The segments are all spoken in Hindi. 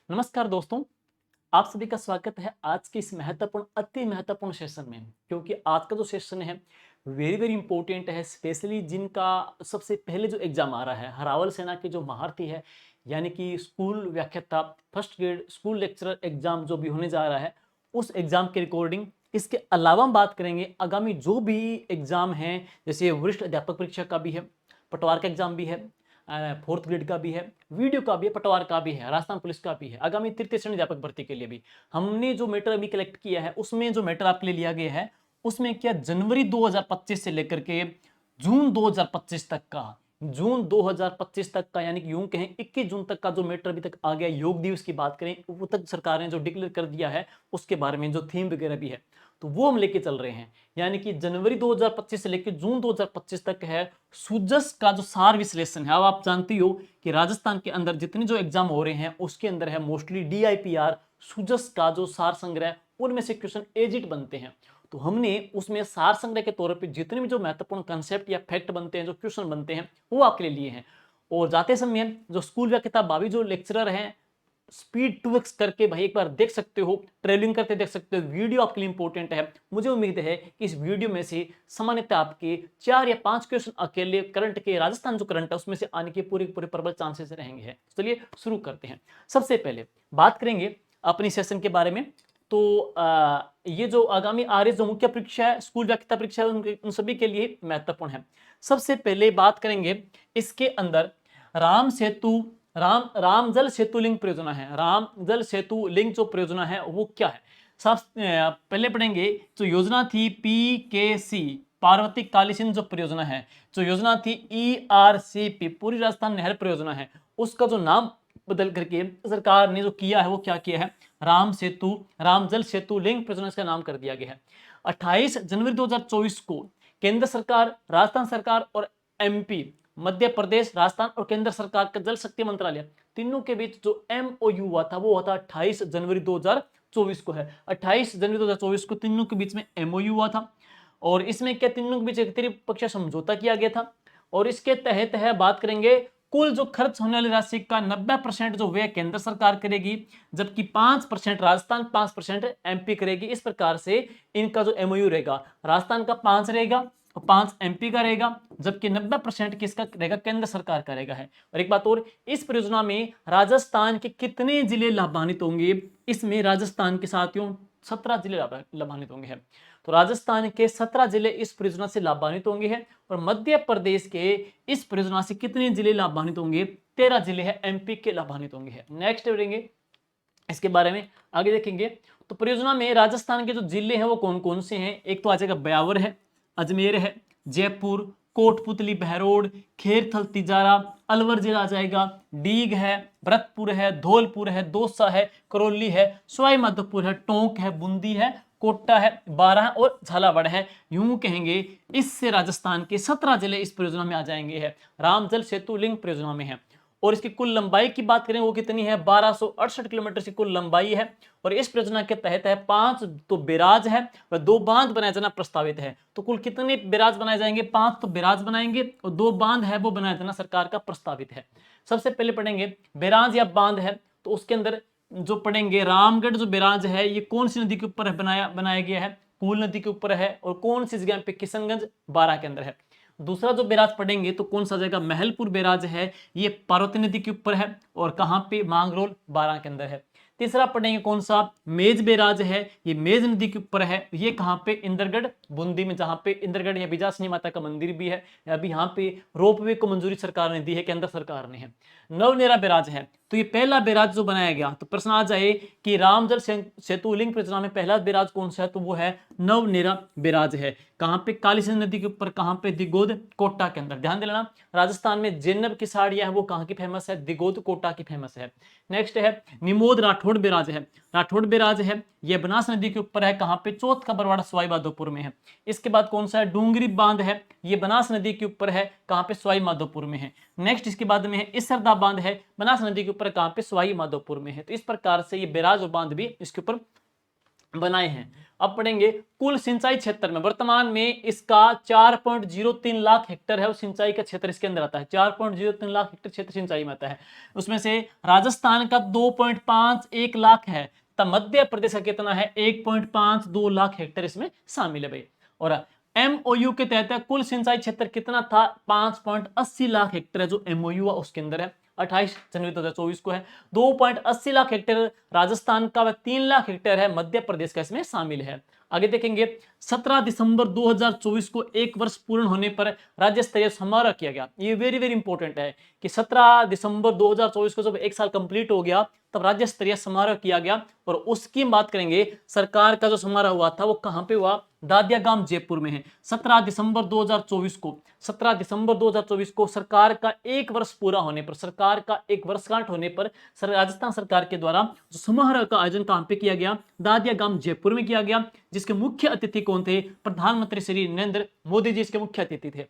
नमस्कार दोस्तों, आप सभी का स्वागत है आज के इस महत्वपूर्ण अति महत्वपूर्ण सेशन में। क्योंकि आज का जो सेशन है वेरी वेरी इंपॉर्टेंट है, स्पेशली जिनका सबसे पहले जो एग्जाम आ रहा है, हरावल सेना के जो महारथी है, यानी कि स्कूल व्याख्याता first grade school lecturer exam जो भी होने जा रहा है, उस एग्जाम की रिकॉर्डिंग। इसके अलावा हम बात करेंगे आगामी जो भी एग्जाम है, जैसे वरिष्ठ अध्यापक परीक्षा का भी है, पटवार का एग्जाम भी है, फोर्थ ग्रेड का भी है, वीडियो का भी है, पटवार का भी है, राजस्थान पुलिस का भी है, आगामी तृतीय श्रेणी अध्यापक भर्ती के लिए भी हमने जो मैटर अभी कलेक्ट किया है, उसमें जो मैटर आपके लिए लिया गया है, उसमें क्या जनवरी 2025 से लेकर के जून 2025 तक का, जून 2025 तक का, यानी कि यूं कहें 21 जून तक का जो मैटर अभी तक आ गया, योग दिवस की बात करें वो तक सरकार ने जो डिक्लेयर कर दिया है, उसके बारे में जो थीम वगैरह भी है, तो वो हम लेके चल रहे हैं। यानी कि जनवरी 2025 से लेकर जून 2025 तक है सुजस का जो सार विश्लेषण है। अब आप जानती हो कि राजस्थान के अंदर जितने जो एग्जाम हो रहे हैं उसके अंदर है मोस्टली डीआईपीआर सुजस का जो सार संग्रह, उनमें से क्वेश्चन एजिट बनते हैं। तो हमने उसमें सार संग्रह के तौर पे जितने भी जो महत्वपूर्ण कंसेप्ट या फैक्ट बनते हैं, जो क्वेश्चन बनते हैं, वो आपके लिए हैं। और जाते समय जो स्कूल व्याख्याता भाभी जो लेक्चरर हैं, स्पीड 2x करके भाई एक बार देख सकते हो, ट्रेवलिंग करते देख सकते हो, वीडियो आपके लिए इंपॉर्टेंट है। मुझे उम्मीद है कि इस वीडियो में से सामान्यतः आपके 4 या 5 क्वेश्चन अकेले करंट के, राजस्थान जो करंट है उसमें से आने के पूरे पूरे प्रबल चांसेस रहेंगे। चलिए शुरू करते हैं। सबसे पहले बात करेंगे अपनी सेशन के बारे में। तो ये जो आगामी आर्य जो मुख्य परीक्षा है, स्कूल व्याख्याता परीक्षा है, उन सभी के लिए महत्वपूर्ण है। सबसे पहले बात करेंगे इसके अंदर राम सेतु, राम जल सेतु लिंक परियोजना है। राम जल सेतु लिंक जो परियोजना है वो क्या है, पहले पढ़ेंगे। जो योजना थी PKC, पार्वती काली सिंधु जो परियोजना है, जो योजना थी ERCP, पूरी राजस्थान नहर परियोजना है, उसका जो नाम बदल करके सरकार ने जो किया है वो क्या किया है, राम सेतु, राम जल सेतु लिंक परियोजना इसका नाम कर दिया गया है। 28 जनवरी 2024 को केंद्र सरकार, राजस्थान सरकार और MP, मध्य प्रदेश, राजस्थान और केंद्र सरकार का जल शक्ति मंत्रालय, तीनों के बीच जो MOU हुआ था वो हुआ था 28 जनवरी 2024 को है। 28 जनवरी 2024 को तीनों के बीच में MOU हुआ था। और इसमें क्या, तीनों के बीच एक त्रिपक्षीय समझौता किया गया था। और इसके तहत है बात करेंगे, कुल जो खर्च होने वाली राशि का 90% जो व्यय केंद्र सरकार करेगी, जबकि 5% राजस्थान, 5% MP करेगी। इस प्रकार से इनका जो MOU रहेगा, राजस्थान का 5 रहेगा और 5 MP का रहेगा, जबकि 90% किसका रहेगा, केंद्र सरकार का रहेगा है। और एक बात और, इस परियोजना में राजस्थान के कितने जिले लाभान्वित होंगे, इसमें राजस्थान के साथियों 17 जिले लाभान्वित होंगे है। तो राजस्थान के 17 जिले इस परियोजना से लाभान्वित होंगे हैं। और मध्य प्रदेश के इस परियोजना से कितने जिले लाभान्वित होंगे, 13 जिले हैं MP के लाभान्वित होंगे हैं। नेक्स्ट करेंगे इसके बारे में, आगे देखेंगे। तो परियोजना में राजस्थान के जो जिले हैं वो कौन कौन से हैं, एक तो आ जाएगा ब्यावर है, अजमेर है, जयपुर, कोटपुतली, बहरोड, खेरथल, तिजारा, अलवर जिला आ जाएगा, डीग है, भरतपुर है, धौलपुर है, दौसा है, करौली है, सवाई माधोपुर है, टोंक है, बूंदी है, कोटा है, बारां और झालावाड़ है। यूं कहेंगे इससे राजस्थान के 17 जिले इस परियोजना में आ जाएंगे है, राम जल सेतु लिंक परियोजना में है। और इसकी कुल लंबाई की बात करें वो कितनी है, 1268 किलोमीटर की कुल लंबाई है। और इस परियोजना के तहत है 5 तो बैराज है और 2 बांध बनाए जाना प्रस्तावित है। तो कुल कितने बैराज बनाए जाएंगे, 5 तो बैराज बनाएंगे और 2 बांध है वो बनाया जाना सरकार का प्रस्तावित है। सबसे पहले पढ़ेंगे बैराज या बांध है, तो उसके अंदर जो पढ़ेंगे रामगढ़ जो बैराज है ये कौन सी नदी के ऊपर बनाया गया है, कूल नदी के ऊपर है। और कौन सी जगह पे, किशनगंज, बारां के अंदर है। दूसरा जो बैराज पढ़ेंगे तो कौन सा जगह, महलपुर बैराज है, ये पार्वती नदी के ऊपर है और कहां पे, मांगरोल, बारां के अंदर है। तीसरा पढ़ेंगे कौन सा, मेज बैराज है, ये मेज नदी के ऊपर है, ये कहां पे, इंद्रगढ़, बूंदी में, जहां पे इंद्रगढ़ या बिजासनी माता का मंदिर भी है। अभी यहाँ पे रोपवे को मंजूरी सरकार ने दी है, केंद्र सरकार ने है। नवनेरा बैराज है, तो ये पहला बैराज जो बनाया गया, तो प्रश्न आ जाए कि रामजल सेतु लिंक परियोजना में पहला बैराज कौन सा है, तो वो है नवनेरा बैराज है। कहां पे, काली सिंधु नदी के ऊपर, कहां पे, दिगोद, कोटा के अंदर। ध्यान देना, राजस्थान में जैनब की साड़ियां है वो कहां की फेमस है, दिगोद, कोटा की फेमस है। नेक्स्ट है निमोद राठौड़ बैराज है, राठौड़ बैराज है, ये बनास नदी के ऊपर है, कहां पे, चौथ का बरवाड़ा सवाई माधोपुर में है। इसके बाद कौन सा है, डूंगरी बांध है, ये बनास नदी के ऊपर है, कहां पे, सवाई माधोपुर में है। नेक्स्ट इसके बाद में है इसरदा बांध है, बनास नदी के ऊपर, कहां पे, सवाई माधोपुर में है। तो इस प्रकार से ये बैराज और बांध भी इसके ऊपर बनाए हैं। अब पढ़ेंगे कुल सिंचाई क्षेत्र में वर्तमान में इसका 4.03 लाख हेक्टेयर है, और सिंचाई का क्षेत्र इसके अंदर आता है। 4.03 लाख हेक्टेयर क्षेत्र सिंचाई में आता है। उसमें से राजस्थान का 2.51 लाख है, तब मध्य प्रदेश का कितना है 1.52 लाख हेक्टेयर इसमें शामिल है भाई। और एमओयू के तहत कुल सिंचाई क्षेत्र कितना था 5.80 लाख हेक्टेयर है, जो एमओयू उसके अंदर है 28 जनवरी 2024 को है। 2.80 लाख हेक्टेयर राजस्थान का व 3 लाख हेक्टेयर है मध्य प्रदेश का इसमें शामिल है। आगे देखेंगे 17 दिसंबर 2024 को एक वर्ष पूर्ण होने पर राज्य स्तरीय समारोह किया गया। ये वेरी वेरी इंपॉर्टेंट है कि 17 दिसंबर 2024 को जब एक साल कंप्लीट हो गया तब राज्य स्तरीय समारोह किया गया। और उसकी बात करेंगे सरकार का जो समारोह हुआ था वो कहां पे हुआ, दादिया गांव जयपुर में है। 17 दिसंबर 2024 को 17 दिसंबर 2024 को सरकार का एक वर्ष पूरा होने पर, सरकार का एक वर्षगांठ होने पर राजस्थान सरकार के द्वारा जो समारोह का आयोजन कहां पे किया गया, दादिया गांव जयपुर में किया गया। जिसके मुख्य अतिथि कौन थे, प्रधानमंत्री श्री नरेंद्र मोदी जी इसके मुख्य अतिथि थे।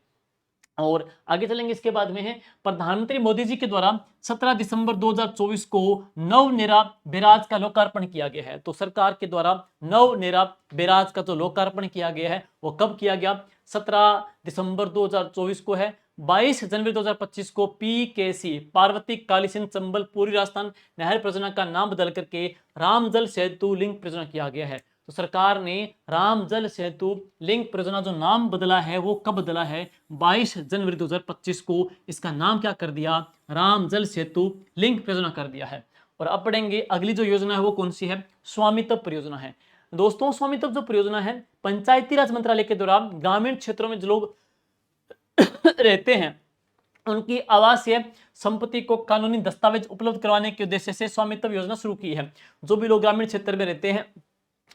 और आगे चलेंगे इसके बाद में है प्रधानमंत्री मोदी जी के द्वारा 17 दिसंबर 2024 को नवनिरा बैराज का लोकार्पण किया गया है। तो सरकार के द्वारा नवनिरा बैराज का जो लोकार्पण किया गया है वो कब किया गया, 17 दिसंबर 2024 को है। 22 जनवरी 2025 को पीकेसी पार्वती कालीसिंध चंबल पूरी राजस्थान नहर परियोजना का नाम बदल करके रामजल सेतु लिंक परियोजना किया गया है। तो सरकार ने रामजल सेतु लिंक परियोजना जो नाम बदला है वो कब बदला है, 22 जनवरी 2025 को इसका नाम क्या कर दिया, रामजल सेतु लिंक परियोजना कर दिया है। और अब पढ़ेंगे अगली जो योजना है वो कौन सी है, स्वामित्व परियोजना है। दोस्तों स्वामित्व जो परियोजना है पंचायती राज मंत्रालय के द्वारा ग्रामीण क्षेत्रों में जो लोग रहते हैं उनकी आवासीय संपत्ति को कानूनी दस्तावेज उपलब्ध करवाने के उद्देश्य से स्वामित्व योजना शुरू की है। जो भी लोग ग्रामीण क्षेत्र में रहते हैं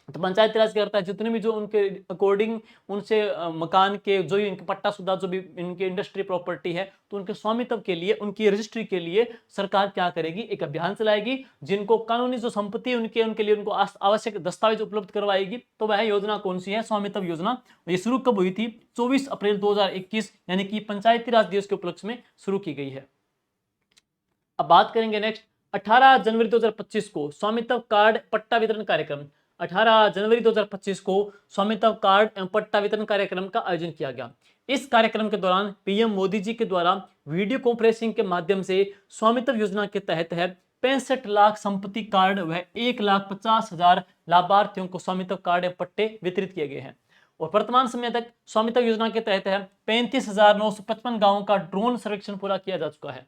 तो पंचायत राज क्या करता है, जितने भी जो उनके अकॉर्डिंग उनसे मकान के जो इनके पट्टाशुदा जो भी इनके इंडस्ट्री प्रॉपर्टी है तो उनके स्वामित्व के लिए, उनकी रजिस्ट्री के लिए सरकार क्या करेगी, एक अभियान चलाएगी जिनको कानूनी जो संपत्ति उनके लिए उनको आवश्यक दस्तावेज उपलब्ध करवाएगी। तो वह योजना कौन सी है, स्वामित्व योजना। ये शुरू कब हुई थी, 24 अप्रैल 2021 यानी कि पंचायती राज दिवस के उपलक्ष्य में शुरू की गई है। अब बात करेंगे नेक्स्ट 18 जनवरी 2025 को स्वामित्व कार्ड पट्टा वितरण कार्यक्रम। 18 जनवरी 2025 को स्वामित्व कार्ड एवं पट्टा वितरण कार्यक्रम का आयोजन किया गया। इस कार्यक्रम के दौरान पीएम मोदी जी के द्वारा वीडियो कॉन्फ्रेंसिंग के माध्यम से स्वामित्व योजना के तहत है 65 लाख संपत्ति कार्ड व 1,50,000 लाभार्थियों को स्वामित्व कार्ड एवं पट्टे वितरित किए गए हैं। और वर्तमान समय तक स्वामित्व योजना के तहत है 35,955 गांवों का ड्रोन सर्वेक्षण पूरा किया जा चुका है।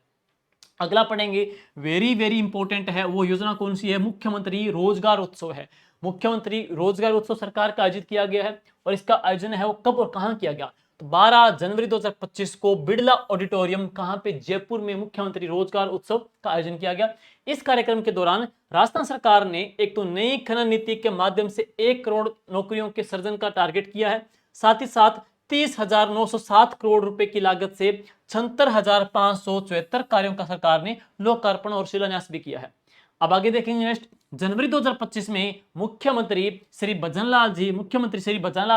अगला पढ़ेंगे वेरी वेरी इंपॉर्टेंट है, वो योजना कौन सी है, मुख्यमंत्री रोजगार उत्सव है। मुख्यमंत्री रोजगार उत्सव सरकार का आयोजित किया गया है और इसका आयोजन है वो कब और कहां किया गया, तो 12 जनवरी 2025 को बिड़ला ऑडिटोरियम कहां पे, जयपुर में मुख्यमंत्री रोजगार उत्सव का आयोजन किया गया। इस कार्यक्रम के दौरान राजस्थान सरकार ने एक तो नई खनन नीति के माध्यम से 1 करोड़ नौकरियों के सृजन का टारगेट किया है, साथ ही साथ 30,907 करोड़ रुपए की लागत से 76,574 कार्यों का सरकार ने लोकार्पण और शिलान्यास भी किया है। अब आगे देखेंगे नेक्स्ट जनवरी 2025 में मुख्यमंत्री श्री भजनलाल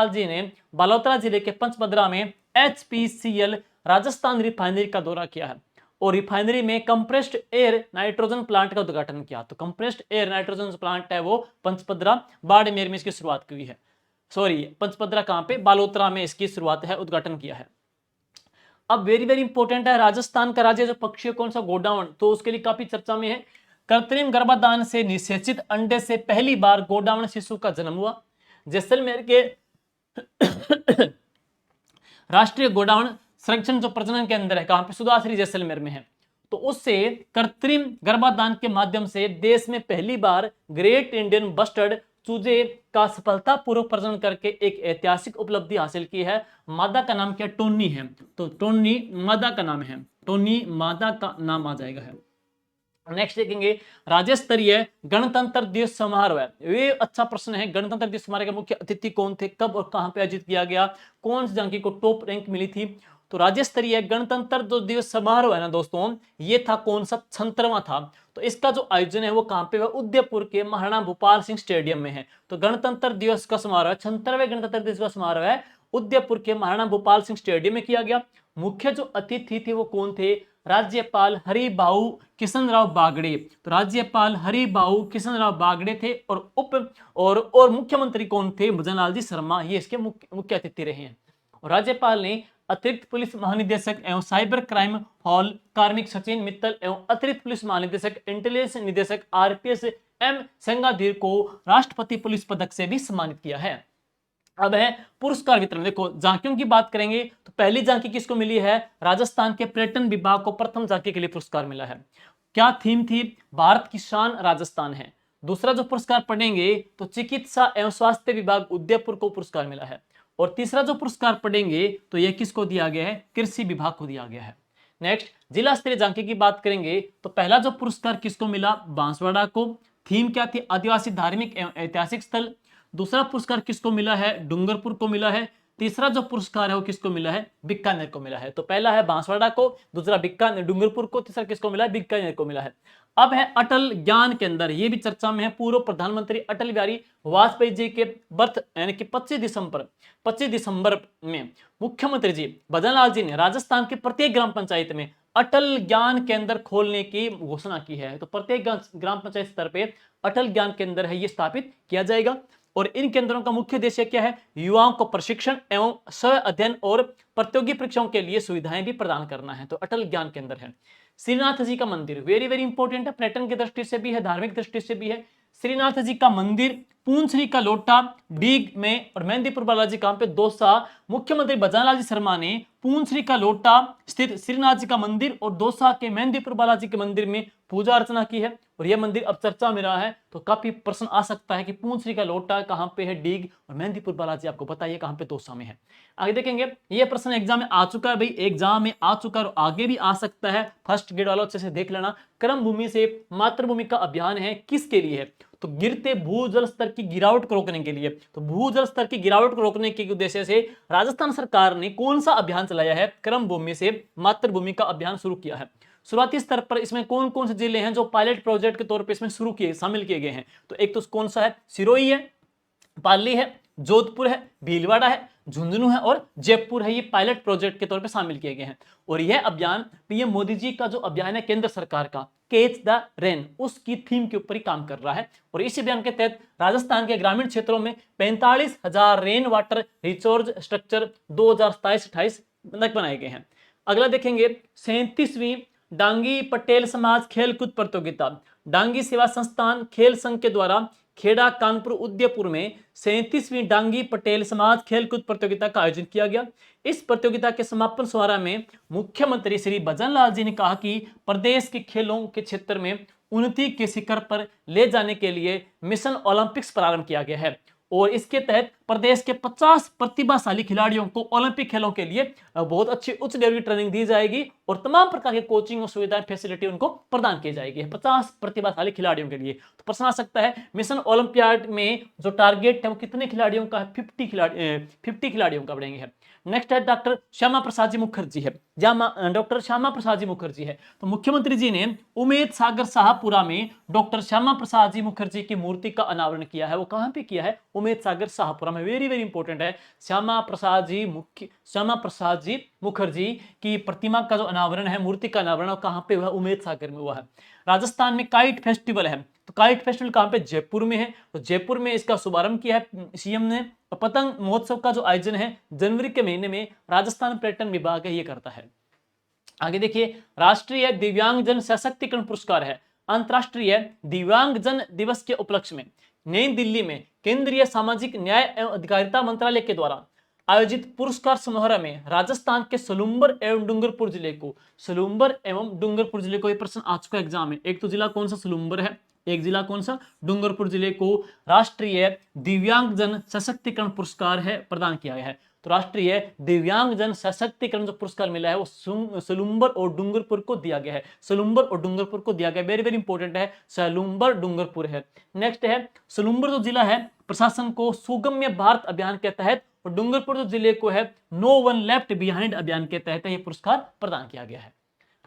जी ने बालोतरा जिले के पंचपदरा में HPCL राजस्थान रिफाइनरी का दौरा किया है और रिफाइनरी में कंप्रेस्ड एयर नाइट्रोजन प्लांट का उद्घाटन किया। तो कंप्रेस्ड एयर नाइट्रोजन प्लांट है वो पंचपदरा बाड़मेर में इसकी शुरुआत हुई है। पंचपदरा कहां पे, बालोतरा में इसकी शुरुआत है, उद्घाटन किया है। अब वेरी वेरी इंपॉर्टेंट है, राजस्थान का राज्य जो पक्षी कौन सा, गोडावण। तो उसके लिए काफी चर्चा में है। कृत्रिम गर्भाधान से निषेचित अंडे से पहली बार गोडावण शिशु का जन्म हुआ। जैसलमेर के राष्ट्रीय गोडावण संरक्षण जो प्रजनन के अंदर है, कहां पे, सुदासरी जैसलमेर में है। तो उससे कृत्रिम गर्भाधान के माध्यम से देश में पहली बार ग्रेट इंडियन बस्टर्ड चूजे का सफलतापूर्वक प्रजनन करके एक ऐतिहासिक उपलब्धि हासिल की है। मादा का नाम क्या, टोनी है। तो टोनी मादा का नाम है, टोनी मादा का नाम आ जाएगा है। नेक्स्ट देखेंगे राज्य स्तरीय गणतंत्र दिवस समारोह है। ये अच्छा प्रश्न है, गणतंत्र दिवस समारोह के मुख्य अतिथि कौन थे, कब और कहां पे आयोजित किया गया, कौन सी झांकी को टॉप रैंक मिली थी। तो राज्य स्तरीय गणतंत्र जो दिवस समारोह है ना दोस्तों, ये था कौन सा, 76वां था। तो इसका जो आयोजन है वो कहां पे, उदयपुर के महाराणा भूपाल सिंह स्टेडियम में है। तो गणतंत्र दिवस का समारोह, 76वें गणतंत्र दिवस का समारोह है उदयपुर के महाराणा भूपाल सिंह स्टेडियम में किया गया। मुख्य जो अतिथि थे वो कौन थे, राज्यपाल हरिभाऊ किशनराव बागड़े। तो राज्यपाल हरिभाऊ किशनराव बागड़े थे और और मुख्यमंत्री कौन थे? भजनलाल जी शर्मा, ये इसके मुख्य अतिथि रहे हैं। और राज्यपाल ने अतिरिक्त पुलिस महानिदेशक एवं साइबर क्राइम हॉल कार्मिक सचिन मित्तल एवं अतिरिक्त पुलिस महानिदेशक इंटेलिजेंस निदेशक आरपीएस एम सेंगाधीर को राष्ट्रपति पुलिस पदक से भी सम्मानित किया है। अब है पुरस्कार वितरण। देखो झांकियों की बात करेंगे तो पहली झांकी किसको मिली है? राजस्थान के पर्यटन विभाग को प्रथम झांकी के लिए पुरस्कार मिला है। क्या थीम थी? भारत की शान राजस्थान है। दूसरा जो पुरस्कार पढ़ेंगे तो चिकित्सा एवं स्वास्थ्य विभाग उदयपुर को पुरस्कार मिला है। और तीसरा जो पुरस्कार पढ़ेंगे तो यह किसको दिया गया है? कृषि विभाग को दिया गया है। नेक्स्ट जिला स्तरीय झांकी की बात करेंगे तो पहला जो पुरस्कार किसको मिला? बांसवाड़ा को। थीम क्या थी? आदिवासी धार्मिक एवं ऐतिहासिक स्थल। दूसरा पुरस्कार किसको मिला है? डूंगरपुर को मिला है। तीसरा जो पुरस्कार है वो किसको मिला है? बीकानेर को मिला है। तो पहला है बांसवाड़ा को, दूसरा बीकानेर डूंगरपुर को, तीसरा किसको मिला है? बीकानेर को मिला है। अब है अटल ज्ञान केंद्र, ये भी चर्चा में है। पूर्व प्रधानमंत्री अटल बिहारी वाजपेयी जी के बर्थ यानी कि 25 दिसंबर में मुख्यमंत्री जी भजनलाल जी ने राजस्थान के प्रत्येक ग्राम पंचायत में अटल ज्ञान केंद्र खोलने की घोषणा की है। तो प्रत्येक ग्राम पंचायत स्तर पे अटल ज्ञान केंद्र है, ये स्थापित किया जाएगा। और इन केंद्रों का मुख्य उद्देश्य क्या है? युवाओं को प्रशिक्षण एवं स्व अध्ययन और प्रतियोगी परीक्षाओं के लिए सुविधाएं भी प्रदान करना है। तो अटल ज्ञान केंद्र है। श्रीनाथ जी का मंदिर वेरी वेरी इंपॉर्टेंट है, पर्यटन की दृष्टि से भी है, धार्मिक दृष्टि से भी है। श्रीनाथ जी का मंदिर पूंछरी का लोटा डीग में और मेहंदीपुर बालाजी कहां पे? दौसा। मुख्यमंत्री भजनलाल जी शर्मा ने पूंछरी का लोटा स्थित श्रीनाथ जी का मंदिर और दौसा के मेहंदीपुर बालाजी के मंदिर में पूजा अर्चना की है। और यह मंदिर अब चर्चा में रहा है, तो काफी प्रश्न आ सकता है कि पूंछरी का लोटा कहां पे है? डीग। और मेहंदीपुर बालाजी आपको पता है कहां पे? दौसा में है। आगे देखेंगे, यह प्रश्न एग्जाम में आ चुका है भाई, एग्जाम में आ चुका है और आगे भी आ सकता है। फर्स्ट ग्रेड वालों अच्छे से देख लेना। क्रम भूमि से मातृभूमि का अभियान है, किसके लिए है? तो गिरते भूजल स्तर की गिरावट को रोकने के लिए। तो भूजल स्तर की गिरावट को रोकने के उद्देश्य से राजस्थान सरकार ने कौन सा अभियान चलाया है? क्रम भूमि से मातृभूमि का अभियान शुरू किया है। शुरुआती स्तर पर इसमें कौन कौन से जिले हैं जो पायलट प्रोजेक्ट के तौर पर इसमें शामिल किए गए हैं? तो एक तो कौन सा है? सिरोही है, पाली है, जोधपुर है, भीलवाड़ा है, झुंझुनू है और जयपुर है। ये पायलट प्रोजेक्ट के तौर पे शामिल किए गए हैं। और यह अभियान पीएम मोदी जी का जो अभियान है केंद्र सरकार का, कैच द रेन, उसकी थीम के ऊपर ही काम कर रहा है। और इस अभियान के तहत राजस्थान के ग्रामीण क्षेत्रों में 45,000 रेन वाटर रिसोर्स स्ट्रक्चर 2027-28 तक बनाए गए हैं। अगला देखेंगे, 37वीं डांगी पटेल समाज खेलकूद प्रतियोगिता। डांगी सेवा संस्थान खेल संघ के द्वारा खेड़ा कानपुर उदयपुर में 37वीं डांगी पटेल समाज खेलकूद प्रतियोगिता का आयोजन किया गया। इस प्रतियोगिता के समापन समारोह में मुख्यमंत्री श्री भजनलाल जी ने कहा कि प्रदेश के खेलों के क्षेत्र में उन्नति के शिखर पर ले जाने के लिए मिशन ओलंपिक्स प्रारंभ किया गया है और इसके तहत प्रदेश के 50 प्रतिभाशाली खिलाड़ियों को ओलंपिक खेलों के लिए बहुत अच्छी उच्च लेवल की ट्रेनिंग दी जाएगी और तमाम प्रकार के कोचिंग और सुविधाएं फैसिलिटी उनको प्रदान की जाएगी 50 प्रतिभाशाली खिलाड़ियों के लिए। तो प्रश्न आ सकता है मिशन ओलंपियाड में जो टारगेट है वो कितने खिलाड़ियों का है? 50 खिलाड़ियों का बढ़ेंगे है। नेक्स्ट है डॉक्टर श्यामा प्रसाद जी मुखर्जी है, डॉक्टर श्यामा प्रसाद जी मुखर्जी है। तो मुख्यमंत्री जी ने उमेद सागर शाहपुरा में डॉक्टर श्यामा प्रसाद जी मुखर्जी की मूर्ति का अनावरण किया है। वो कहां पे किया है? उमेद सागर शाहपुरा में। वेरी वेरी इंपॉर्टेंट है। श्यामा प्रसाद जी मुखर्जी की प्रतिमा का जो अनावरण है, मूर्ति का अनावरण कहां पे हुआ? उमेद सागर में हुआ है। राजस्थान में काइट फेस्टिवल है, तो काइट फेस्टिवल कहां पे? जयपुर में है। तो जयपुर में इसका शुभारंभ किया है सीएम ने। पतंग महोत्सव का जो आयोजन है जनवरी के महीने में राजस्थान पर्यटन विभाग ये करता है। आगे देखिए, राष्ट्रीय दिव्यांगजन सशक्तिकरण पुरस्कार है। अंतरराष्ट्रीय दिव्यांगजन दिवस के उपलक्ष्य में नई दिल्ली में केंद्रीय सामाजिक न्याय एवं अधिकारिता मंत्रालय के द्वारा आयोजित पुरस्कार समारोह में राजस्थान के सलूम्बर एवं डूंगरपुर जिले को ये प्रश्न आ चुका एग्जाम में। एक तो जिला कौन सा? सलूम्बर है। एक जिला कौन सा? डूंगरपुर जिले को राष्ट्रीय दिव्यांगजन सशक्तिकरण पुरस्कार है प्रदान किया गया है। तो राष्ट्रीय दिव्यांगजन सशक्तिकरण जो पुरस्कार मिला है वो सलूम्बर और डूंगरपुर को दिया गया है। सलूम्बर और डूंगरपुर को दिया गया, वेरी वेरी इंपॉर्टेंट है। सलूम्बर डूंगरपुर है। नेक्स्ट है, सलूम्बर जो जिला है प्रशासन को सुगम्य भारत अभियान के तहत और डूंगरपुर जो जिले को है नो वन लेफ्ट बिहाइंड अभियान के तहत ये पुरस्कार प्रदान किया गया है।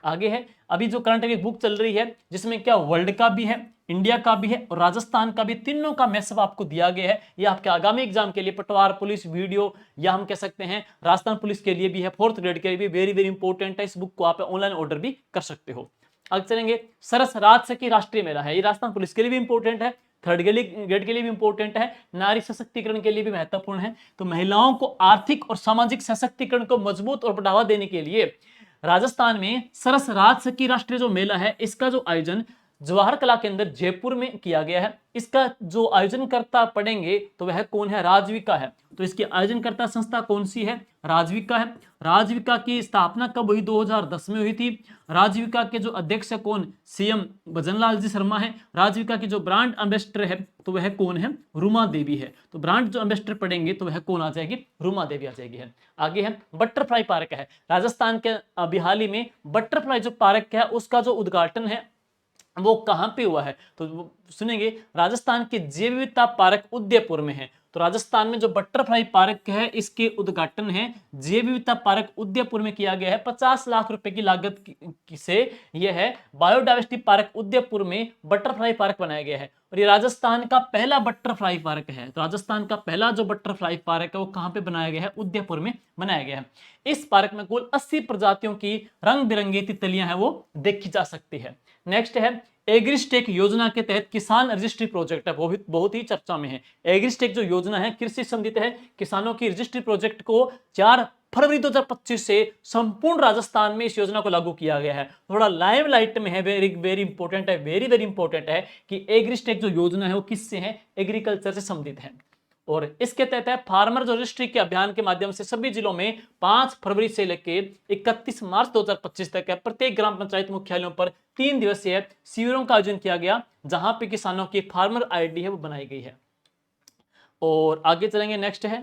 आगे है, अभी जो करंट अफेयर बुक चल रही है जिसमें क्या वर्ल्ड कप भी है, इंडिया का भी है और राजस्थान का भी, तीनों का मैसेज आपको दिया गया है। ये आपके आगामी एग्जाम के लिए पटवार पुलिस वीडियो, या हम कह सकते हैं राजस्थान पुलिस के लिए भी है, 4th ग्रेड के लिए भी वेरी वेरी इंपॉर्टेंट है। इस बुक को आप ऑनलाइन ऑर्डर भी कर सकते हो। आगे चलेंगे, सरस राजसखी राष्ट्रीय मेला है, ये राजस्थान पुलिस के लिए भी इंपॉर्टेंट है, 3rd ग्रेड के लिए भी इंपॉर्टेंट है, नारी सशक्तिकरण के लिए भी महत्वपूर्ण है। तो महिलाओं को आर्थिक और सामाजिक सशक्तिकरण को मजबूत और बढ़ावा देने के लिए राजस्थान में सरस राजसखी राष्ट्रीय जो मेला है, इसका जो आयोजन जवाहर कला केंद्र जयपुर में किया गया है। इसका जो आयोजनकर्ता पढ़ेंगे तो वह कौन है, राजविका है। तो इसकी आयोजनकर्ता संस्था कौन सी है, राजविका है। राजविका की स्थापना कब हुई, 2010 में हुई थी। राजविका के जो अध्यक्ष है कौन, सीएम भजनलाल जी शर्मा है। राजविका की जो ब्रांड एम्बेसडर है तो वह कौन है, रुमा देवी है। तो ब्रांड जो एम्बेसडर पढ़ेंगे तो वह कौन आ जाएगी, रुमा देवी आ जाएगी है। आगे है बटरफ्लाई पार्क है, राजस्थान के बिहाली में बटरफ्लाई जो पार्क है उसका जो उद्घाटन है वो कहां पे हुआ है, तो सुनेंगे राजस्थान के जैव विविधता पार्क उदयपुर में है। तो राजस्थान में जो बटरफ्लाई पार्क है इसके उद्घाटन है जैव विविधता पार्क उदयपुर में किया गया है। 50 लाख रुपए की लागत से यह है बायोडाइवर्सिटी पार्क उदयपुर में बटरफ्लाई पार्क बनाया गया है और ये राजस्थान का पहला बटरफ्लाई पार्क है। तो राजस्थान का पहला जो बटरफ्लाई पार्क है वो कहां पे बनाया गया है, उदयपुर में बनाया गया है। इस पार्क में कुल 80 प्रजातियों की रंग बिरंगी तितलियां हैं वो देखी जा सकती है। नेक्स्ट है एग्रीस्टेक योजना के तहत किसान रजिस्ट्री प्रोजेक्ट है, वो भी बहुत ही चर्चा में है। एग्रीस्टेक जो योजना है कृषि संबंधित है, किसानों की रजिस्ट्री प्रोजेक्ट को 4 फरवरी 2025 से संपूर्ण राजस्थान में इस योजना को लागू किया गया है। थोड़ा लाइव लाइट में है, वेरी वेरी इंपॉर्टेंट है, वेरी वेरी इंपॉर्टेंट है कि एग्रीस्टेक जो योजना है वो किससे है, एग्रीकल्चर से संबंधित है। और इसके तहत है फार्मर रजिस्ट्री के अभियान के माध्यम से सभी जिलों में 5 फरवरी से लेकर 31 मार्च 2025 तक है प्रत्येक ग्राम पंचायत मुख्यालयों पर 3 दिवसीय शिविरों का आयोजन किया गया, जहां पे किसानों की फार्मर आईडी है वो बनाई गई है। और आगे चलेंगे, नेक्स्ट है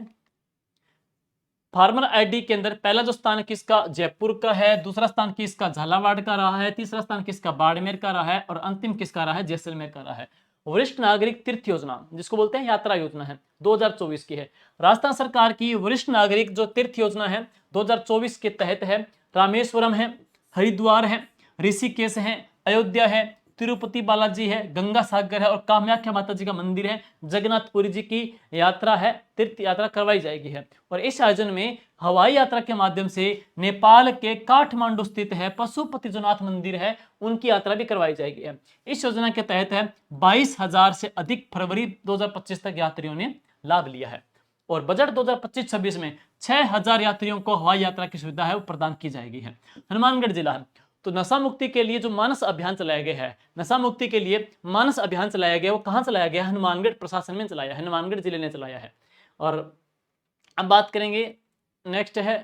फार्मर आईडी के अंदर पहला जो स्थान किसका, जयपुर का है, दूसरा स्थान किसका, झालावाड़ का रहा है, तीसरा स्थान किसका, बाड़मेर का रहा है और अंतिम किसका रहा है, जैसलमेर का रहा है। वरिष्ठ नागरिक तीर्थ योजना जिसको बोलते हैं यात्रा योजना है, 2024 की है। राजस्थान सरकार की वरिष्ठ नागरिक जो तीर्थ योजना है 2024 के तहत है रामेश्वरम है, हरिद्वार है, ऋषिकेश है, अयोध्या है, तिरुपति बालाजी है, गंगा सागर है और कामाख्या माता जी का मंदिर है, जगन्नाथपुरी जी की यात्रा है, तीर्थ यात्रा करवाई जाएगी है। और इस आयोजन में हवाई यात्रा के माध्यम से नेपाल के काठमांडू स्थित है पशुपतिनाथ मंदिर है, उनकी यात्रा भी करवाई जाएगी है। इस योजना के तहत है 22,000 से अधिक फरवरी 2025 तक यात्रियों ने लाभ लिया है और बजट 2025-26 में 6,000 यात्रियों को हवाई यात्रा की सुविधा है वो प्रदान की जाएगी है। हनुमानगढ़ जिला है, तो नशा मुक्ति के लिए जो मानस अभियान चलाया गया है, नशा मुक्ति के लिए मानस अभियान चलाया गया वो कहां चलाया गया, हनुमानगढ़ प्रशासन में चलाया है, हनुमानगढ़ जिले ने चलाया है। और अब बात करेंगे, नेक्स्ट है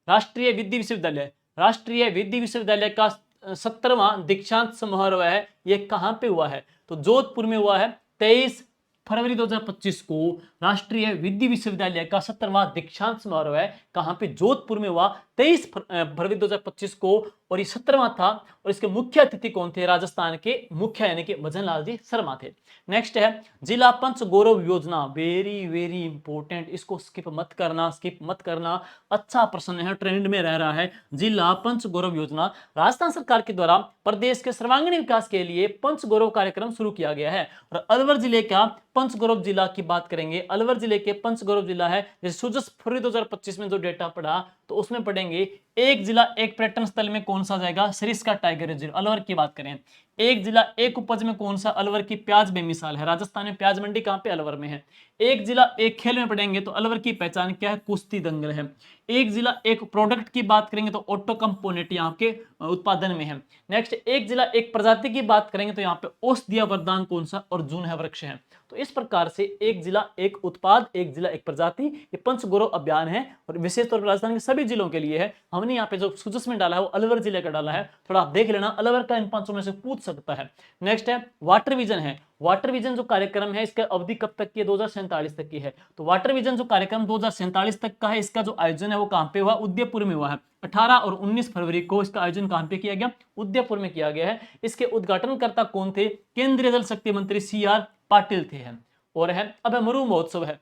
राष्ट्रीय विधि विश्वविद्यालय। राष्ट्रीय विधि विश्वविद्यालय का 17वां दीक्षांत समारोह है, ये कहां पे हुआ है, तो जोधपुर में हुआ है। 23 फरवरी 2025 को राष्ट्रीय विधि विश्वविद्यालय का 17वां दीक्षांत समारोह है, कहां पे, जोधपुर में हुआ 23 फरवरी 2025 को और ये 17वां था। और इसके मुख्य अतिथि कौन थे, राजस्थान के मुख्य यानी कि भजनलाल जी शर्मा थे। नेक्स्ट है जिला पंच गौरव योजना, वेरी वेरी इंपॉर्टेंट, इसको स्किप मत करना, स्किप मत करना, अच्छा प्रश्न है, ट्रेंड में रह रहा है। जिला पंच गौरव योजना राजस्थान सरकार के द्वारा प्रदेश के सर्वांगीण विकास के लिए पंच गौरव कार्यक्रम शुरू किया गया है। और अलवर जिले का पंच गौरव जिला की बात करेंगे, अलवर जिले के पंच गौरव जिला है, जैसे 26 फरवरी 2025 में जो डेटा पड़ा तो उसमें पढ़ेंगे एक जिला एक पर्यटन स्थल में कौन सा जाएगा, सरिस्का टाइगर रिजर्व। अलवर की बात करें, एक जिला एक उपज में कौन सा, अलवर की प्याज बेमिसाल है। राजस्थान में प्याज मंडी कहां पे, अलवर में है। एक जिला एक खेल में पढ़ेंगे तो अलवर की पहचान क्या है, कुश्ती दंगल है। एक जिला एक प्रोडक्ट की बात करेंगे तो ऑटो कंपोनेंट यहाँ के उत्पादन में है। नेक्स्ट एक जिला एक प्रजाति की बात करेंगे तो यहाँ पे औषधीय वरदान कौन सा, अर्जुन है, वृक्ष है। तो इस प्रकार से एक जिला एक उत्पाद, एक जिला एक प्रजाति, ये पंच गौरव अभियान है और विशेष तौर पर राजस्थान के सभी जिलों के लिए है। हमने यहाँ पे जो सूचस में डाला है वो अलवर जिले का डाला है, थोड़ा आप देख लेना, अलवर का इन 500 में से पूछ सकता है। नेक्स्ट है वाटर विजन है। वाटर विजन जो कार्यक्रम है इसका अवधि कब तक की है, 2047 तक की है। तो वाटर विजन जो कार्यक्रम 2047 तक का है, इसका जो आयोजन है वो कहां पे हुआ, उदयपुर में हुआ है। 18 और 19 फरवरी को इसका आयोजन कहां पे किया गया, उदयपुर में किया गया है। इसके उद्घाटनकर्ता कौन थे, केंद्रीय जल शक्ति मंत्री CR पाटिल थे। और है अब मरु महोत्सव है,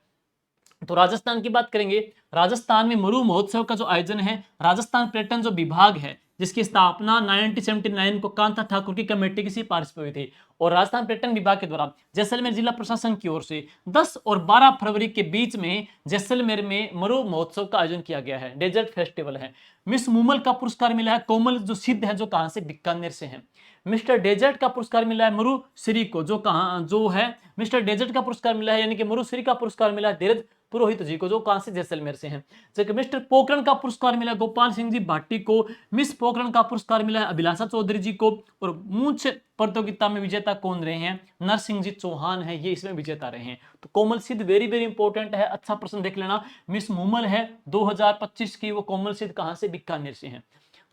तो राजस्थान की बात करेंगे, राजस्थान में मरु महोत्सव का जो आयोजन है, राजस्थान पर्यटन जो विभाग है जिसकी स्थापना 1979 को कांता ठाकुर की कमेटी की सिफारिश पर हुई थी। और राजस्थान पर्यटन विभाग के द्वारा जैसलमेर जिला प्रशासन की ओर से 10 और 12 फरवरी के बीच में जैसलमेर में मरु महोत्सव का आयोजन किया गया है। डेजर्ट फेस्टिवल है। मिस मूमल का पुरस्कार मिला है कोमल जो सिद्ध है, जो कहां से, बीकानेर से है। मिस्टर डेजर्ट का पुरस्कार मिला है मरुश्री को, जो कहां, जो है मिस्टर डेजर्ट का पुरस्कार मिला है, यानी कि मरुश्री का पुरस्कार मिला है धीरज पुरोहित जी को, जो कहां से, जैसलमेर से हैं। जबकि मिस्टर पोखरण का पुरस्कार मिला है गोपाल सिंह जी भाटी को। मिस पोखरण का पुरस्कार मिला है अभिलाषा चौधरी जी को। और मूंछ प्रतियोगिता में विजेता कौन रहे हैं, नरसिंह जी चौहान है, ये इसमें विजेता रहे हैं। तो कोमल सिद्ध वेरी वेरी इंपॉर्टेंट है, अच्छा प्रश्न देख लेना। मिस मूमल है 2025 की, वो कोमल सिद्ध कहां से, बीकानेर से है।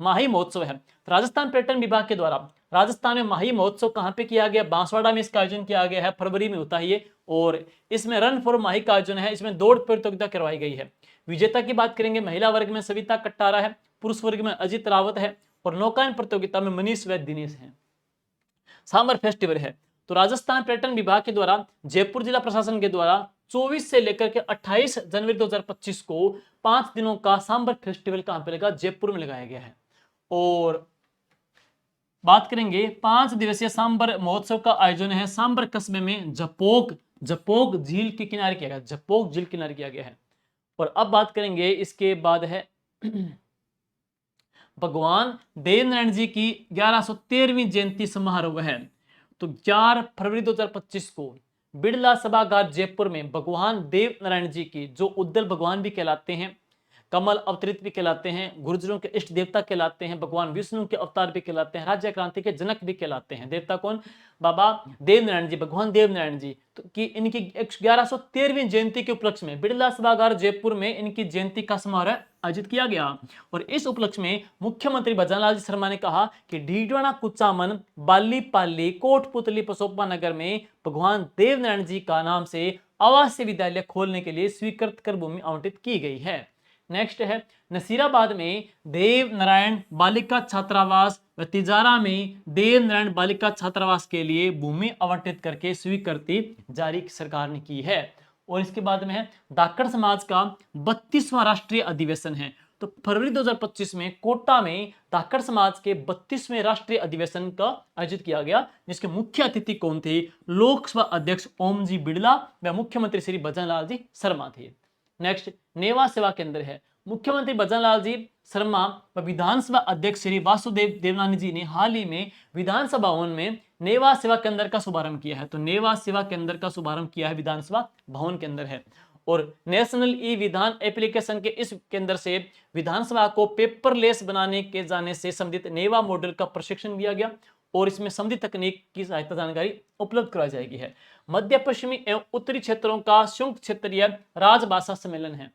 माही महोत्सव है, तो राजस्थान पर्यटन विभाग के द्वारा राजस्थान में माही महोत्सव कहां पे किया गया, बांसवाड़ा में इसका आयोजन किया गया है, फरवरी में होता है ये। और इसमें रन फॉर माही का आयोजन है, इसमें दौड़ प्रतियोगिता करवाई गई है। विजेता की बात करेंगे, महिला वर्ग में सविता कट्टारा है, पुरुष वर्ग में अजित रावत है, और नौकायन प्रतियोगिता में मनीष व दिनेश है। सामर फेस्टिवल है, तो राजस्थान पर्यटन विभाग के द्वारा जयपुर जिला प्रशासन के द्वारा 24 से लेकर के 28 जनवरी 2025 को 5 दिनों का सांबर फेस्टिवल कहां पे लगा, जयपुर में लगाया गया है। और बात करेंगे 5 दिवसीय सांबर महोत्सव का आयोजन है सांबर कस्बे में जपोक झील के किनारे किया गया, जपोक झील किनारे किया गया है। और अब बात करेंगे, इसके बाद है भगवान देवनारायण जी की 1113वीं जयंती समारोह है। तो 4 फरवरी 2025 को बिड़ला सभागार जयपुर में भगवान देवनारायण जी की, जो उद्दल भगवान भी कहलाते हैं, कमल अवतरित भी कहलाते हैं, गुर्जरों के इष्ट देवता कहलाते हैं, भगवान विष्णु के अवतार भी कहलाते हैं, राज्य क्रांति के जनक भी कहलाते हैं। देवता कौन, बाबा देवनारायण जी, भगवान देवनारायण जी। तो कि इनकी 1113वीं जयंती के उपलक्ष्य में बिड़ला सभागार जयपुर में इनकी जयंती का समारोह आयोजित किया गया। और इस उपलक्ष्य में मुख्यमंत्री भजनलाल जी शर्मा ने कहा कि डीडवाना कुचामन बाली पाली कोटपुतली पसोपा नगर में भगवान देवनारायण जी का नाम से आवासीय विद्यालय खोलने के लिए स्वीकृत कर भूमि आवंटित की गई है। नेक्स्ट है नसीराबाद में देव नारायण बालिका छात्रावास व तिजारा में देव नारायण बालिका छात्रावास के लिए भूमि आवंटित करके स्वीकृति जारी सरकार ने की है। और इसके बाद में है धाकड़ समाज का 32वां राष्ट्रीय अधिवेशन है। तो फरवरी 2025 में कोटा में धाकड़ समाज के 32वें राष्ट्रीय अधिवेशन का आयोजित किया गया, जिसके मुख्य अतिथि कौन थे, लोकसभा अध्यक्ष ओम जी बिड़ला व मुख्यमंत्री श्री भजनलाल जी शर्मा थे। नेक्स्ट नेवा सेवा केंद्र है। मुख्यमंत्री भजनलाल जी शर्मा व विधानसभा अध्यक्ष श्री वासुदेव देवनानी जी ने हाल ही में विधानसभा भवन में नेवा सेवा केंद्र का शुभारंभ किया है। तो नेवा सेवा केंद्र का शुभारंभ किया है विधानसभा भवन के अंदर है। और नेशनल ई विधान एप्लीकेशन के इस केंद्र से विधानसभा को पेपरलेस बनाने के जाने से संबंधित नेवा मॉडल का प्रशिक्षण दिया गया और इसमें संबंधित तकनीक की सहायता जानकारी उपलब्ध कराई जाएगी है। मध्य पश्चिमी एवं उत्तरी क्षेत्रों का संयुक्त क्षेत्रीय राजभाषा सम्मेलन है।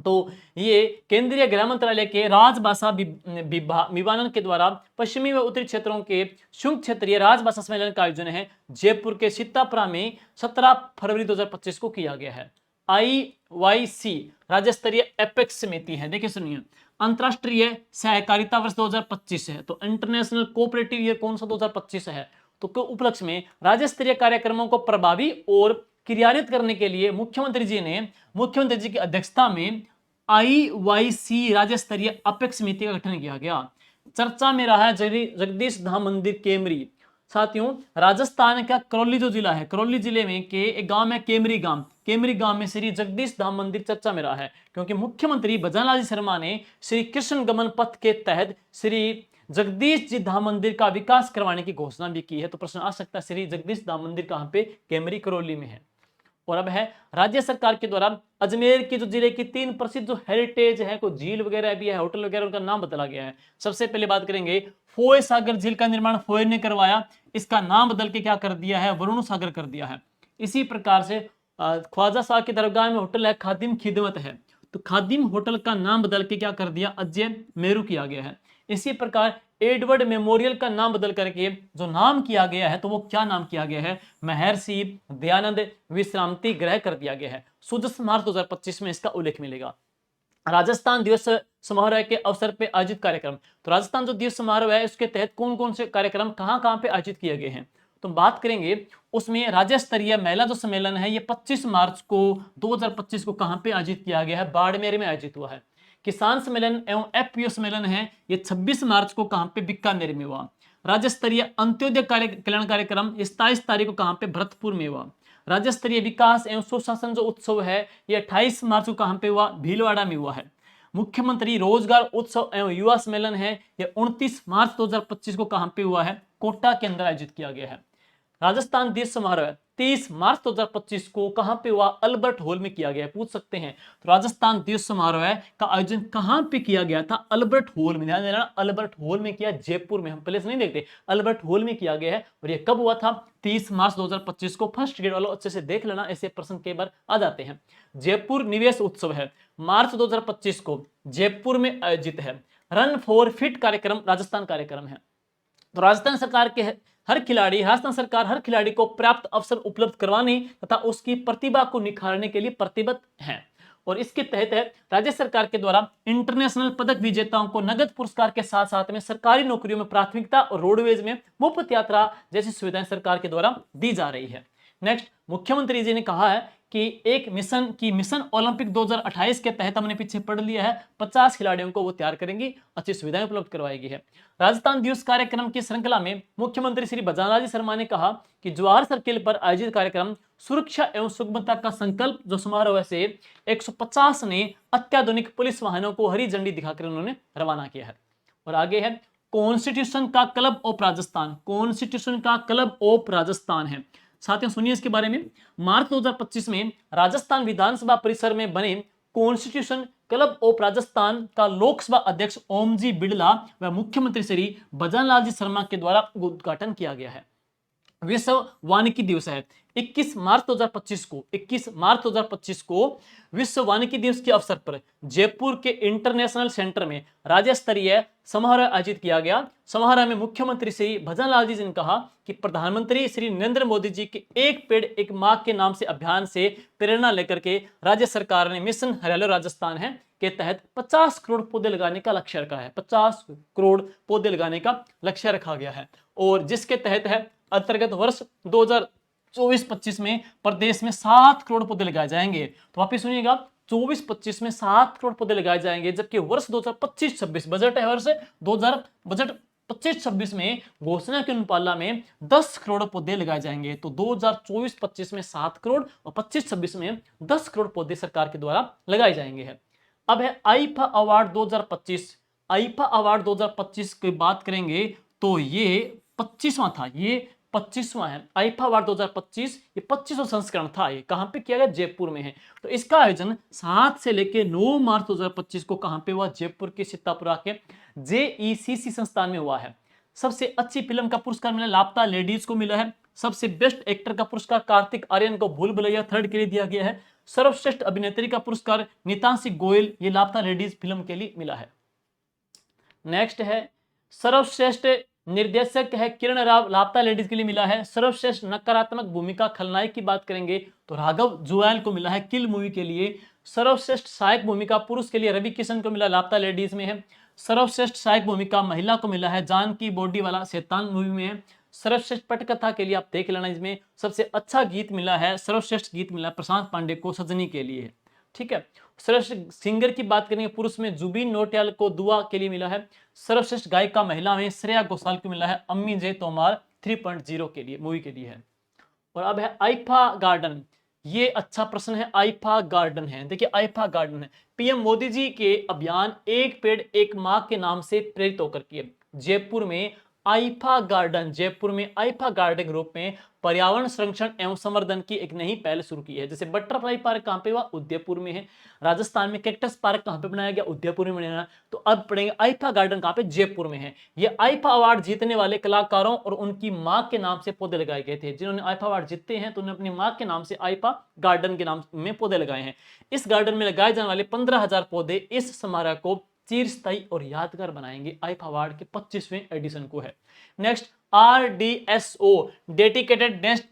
तो ये केंद्रीय गृह मंत्रालय के राजभाषा विभाग के द्वारा पश्चिमी व उत्तरी क्षेत्रों के संयुक्त क्षेत्रीय राजभाषा सम्मेलन का आयोजन है जयपुर के सीतापुरा में 17 फरवरी 2025 को किया गया है। IYC राज्य स्तरीय एपेक्स समिति है, देखिए सुनिए, अंतरराष्ट्रीय सहकारिता वर्ष 2025 है। तो इंटरनेशनल कोऑपरेटिव ईयर कौन सा, 2025 है। तो के उपलक्ष्य में राज्य स्तरीय कार्यक्रमों को प्रभावी और क्रियान्वित करने के लिए मुख्यमंत्री जी की अध्यक्षता में IYC राज्य स्तरीय अपेक्स समिति का गठन किया गया। चर्चा में रहा है जगदीश धाम मंदिर केमरी। साथियों, राजस्थान का करौली जो जिला है, करौली जिले में के एक गांव है केमरी गांव में श्री जगदीश धाम मंदिर चर्चा में रहा है, क्योंकि मुख्यमंत्री भजनलाल जी शर्मा ने श्री कृष्ण गमन पथ के तहत श्री जगदीश जी धाम मंदिर का विकास करवाने की घोषणा भी की है। तो प्रश्न आ सकता है श्री जगदीश धाम मंदिर कहां पे, केमरी करौली में है। और अब है राज्य सरकार के द्वारा अजमेर की जो जिले की 3 प्रसिद्ध जो हेरिटेज है, कोई झील वगैरह भी है, होटल वगैरह, उनका नाम बदला गया है। सबसे पहले बात करेंगे फोय सागर झील का निर्माण फोय ने करवाया, इसका नाम बदल के क्या कर दिया है, वरुण सागर कर दिया है। इसी प्रकार से ख्वाजा साहब की दरगाह में होटल है खादिम खिदमत है, तो खादिम होटल का नाम बदल के क्या कर दिया, अजय मेरू किया गया है। इसी प्रकार एडवर्ड मेमोरियल का नाम बदल करके जो नाम किया गया है, तो वो क्या नाम किया गया है, महर्षि दयानंद विश्रांति गृह कर दिया गया है। 16 मार्च 2025 में इसका उल्लेख मिलेगा। राजस्थान दिवस समारोह के अवसर पे आयोजित कार्यक्रम, तो राजस्थान जो दिवस समारोह है उसके तहत कौन कौन से कार्यक्रम कहां पे आयोजित किए गए हैं, तो बात करेंगे उसमें राज्य स्तरीय महिला जो सम्मेलन है ये 25 मार्च को 2025 को कहां पे आयोजित किया गया है, बाड़मेर में आयोजित हुआ है। किसान सम्मेलन एवं एफपीओ सम्मेलन है ये 26 मार्च को कहां पे, बीकानेर में हुआ। राज्य स्तरीय अंत्योदय कल्याण कार्यक्रम 27 तारीख को कहां पे, भरतपुर में हुआ। राज्य स्तरीय विकास एवं सुशासन जो उत्सव है ये 28 मार्च को कहां पे हुआ, भीलवाड़ा में हुआ है। मुख्यमंत्री रोजगार उत्सव एवं युवा सम्मेलन है ये 29 मार्च 2025 को कहां पे हुआ है, कोटा के अंदर आयोजित किया गया है। राजस्थान दिवस समारोह 30 मार्च 2025 को कहां पे हुआ, अल्बर्ट हॉल में किया गया। पूछ सकते हैं तो राजस्थान दिवस समारोह का आयोजन कहां पे किया गया था, अल्बर्ट हॉल में। ध्यान देना, अल्बर्ट हॉल में किया, जयपुर में। हम प्लेस नहीं देखते, अल्बर्ट हॉल में किया गया है। और ये कब हुआ था, 30 मार्च 2025 को। फर्स्ट ग्रेड वालों अच्छे से देख लेना, ऐसे प्रश्न कई बार आ जाते हैं। जयपुर निवेश उत्सव है मार्च 2025 को जयपुर में आयोजित है। रन फॉर फिट कार्यक्रम राजस्थान कार्यक्रम है। तो राजस्थान सरकार हर खिलाड़ी को पर्याप्त अवसर उपलब्ध करवाने तथा उसकी प्रतिभा को निखारने के लिए प्रतिबद्ध है। और इसके तहत है राज्य सरकार के द्वारा इंटरनेशनल पदक विजेताओं को नगद पुरस्कार के साथ साथ में सरकारी नौकरियों में प्राथमिकता और रोडवेज में मुफ्त यात्रा जैसी सुविधाएं सरकार के द्वारा दी जा रही है। नेक्स्ट, मुख्यमंत्री जी ने कहा है कि एक मिशन ओलंपिक 2028 के तहत हमने पीछे पढ़ लिया है, 50 खिलाड़ियों को वो तैयार करेंगी, अच्छी सुविधाएं उपलब्ध करवाएगी है। राजस्थान दिवस कार्यक्रम की श्रृंखला में मुख्यमंत्री श्री भजनलाल शर्मा ने कहा कि जवाहर सर्किल पर आयोजित कार्यक्रम सुरक्षा एवं सुगमता का संकल्प जो समारोह से 150 ने अत्याधुनिक पुलिस वाहनों को हरी झंडी दिखाकर उन्होंने रवाना किया है। और आगे है कॉन्स्टिट्यूशन का क्लब ऑफ राजस्थान। कॉन्स्टिट्यूशन का क्लब ऑफ राजस्थान है, साथियों सुनिए इसके बारे में। मार्च 2025 में राजस्थान विधानसभा परिसर में बने कॉन्स्टिट्यूशन क्लब ऑफ राजस्थान का लोकसभा अध्यक्ष ओमजी बिड़ला व मुख्यमंत्री श्री भजनलाल जी शर्मा के द्वारा उद्घाटन किया गया है। विश्व वानिकी दिवस है 21 मार्च 2025 को विश्व वानिकी दिवस के अवसर पर जयपुर के इंटरनेशनल सेंटर में राज्य स्तरीय समारोह आयोजित किया गया। समारोह में मुख्यमंत्री श्री भजनलाल जी ने कहा कि प्रधानमंत्री श्री नरेंद्र मोदी जी के एक पेड़ एक मां के नाम से अभियान से प्रेरणा लेकर के राज्य सरकार ने मिशन हरियाली राजस्थान है के तहत 50 करोड़ पौधे लगाने का लक्ष्य रखा है। 50 करोड़ पौधे लगाने का लक्ष्य रखा गया है और जिसके तहत है अंतर्गत वर्ष 2024-25 में प्रदेश में 7 करोड़ पौधे लगाए जाएंगे। तो वापिस सुनिएगा, 24-25 में 7 करोड़ पौधे लगाए जाएंगे, जबकि वर्ष 2025-26 बजट है, वर्ष 2000 बजट 25-26 में घोषणा के अनुपालना में 10 करोड़ पौधे लगाए जाएंगे। तो 2024-25 में 7 करोड़ और 25-26 में 10 करोड़ पौधे सरकार के द्वारा लगाए जाएंगे है। अब है आईफा अवार्ड 2025। आईफा अवार्ड 2025 की बात करेंगे तो ये 25वां था, ये 25वां है। आईफा अवार्ड 2025 ये 25वां संस्करण था। ये कहां पे किया गया, जयपुर में है। तो इसका आयोजन 7 से लेकर 9 मार्च 2025 को कहां पे हुआ, जयपुर के सीतापुरा के जेईसीसी संस्थान में हुआ है। सबसे अच्छी फिल्म का पुरस्कार मिला लापता लेडीज को मिला है। सबसे बेस्ट एक्टर का पुरस्कार कार्तिक आर्यन को भूल भुलैया 3 के लिए दिया गया है। सर्वश्रेष्ठ अभिनेत्री का पुरस्कार नीतांशी गोयल ये लापता लेडीज फिल्म के लिए मिला है। नेक्स्ट है सर्वश्रेष्ठ निर्देशक है किरण राव, लापता लेडीज के लिए मिला है। सर्वश्रेष्ठ नकारात्मक भूमिका खलनायक की बात करेंगे तो राघव जुएल को मिला है किल मूवी के लिए। सर्वश्रेष्ठ सहायक भूमिका पुरुष के लिए रवि किशन को मिला, लापता लेडीज में है। सर्वश्रेष्ठ सहायक भूमिका महिला को मिला है, जानकी बॉडी वाला शैतान मूवी में है। सर्वश्रेष्ठ पटकथा के लिए आप देख लेना, इसमें सबसे अच्छा गीत मिला है, सर्वश्रेष्ठ गीत मिला प्रशांत पांडे को सजनी के लिए, ठीक है। सर्वश्रेष्ठ सिंगर की बात करेंगे पुरुष में जुबिन नौटियाल को दुआ के लिए मिला है। सर्वश्रेष्ठ गायिका महिला में श्रेया घोषाल को मिला है अम्मी जय तोमार 3.0 के लिए, मूवी के लिए है। और अब है आईफा गार्डन। ये अच्छा प्रश्न है, आईफा गार्डन है। देखिए आईफा गार्डन है पीएम मोदी जी के अभियान एक पेड़ एक मां के नाम से प्रेरित होकर किए। जयपुर में आईफा गार्डन, जयपुर में आईफा गार्डन के रूप में पर्यावरण संरक्षण एवं संवर्धन की एक नई पहल शुरू की है। जैसे बटरफ्लाई पार्क कहां पे हुआ, उदयपुर में है। राजस्थान में कैक्टस पार्क कहां पे बनाया गया, उदयपुर में बनाया। तो अब पढ़ेंगे आईफा गार्डन कहां पे, जयपुर में है। ये आईफा अवार्ड जीतने वाले कलाकारों और उनकी मां के नाम से पौधे लगाए गए थे। जिन्होंने आईफा अवार्ड जीते हैं तो उन्होंने अपनी मां के नाम से आईफा गार्डन के नाम में पौधे लगाए हैं। इस गार्डन में लगाए जाने वाले 15,000 पौधे इस समारोह को चिरस्थायी और यादगार बनाएंगे। आईफा अवार्ड के 25वें एडिशन को है। Next RDSO dedicated desk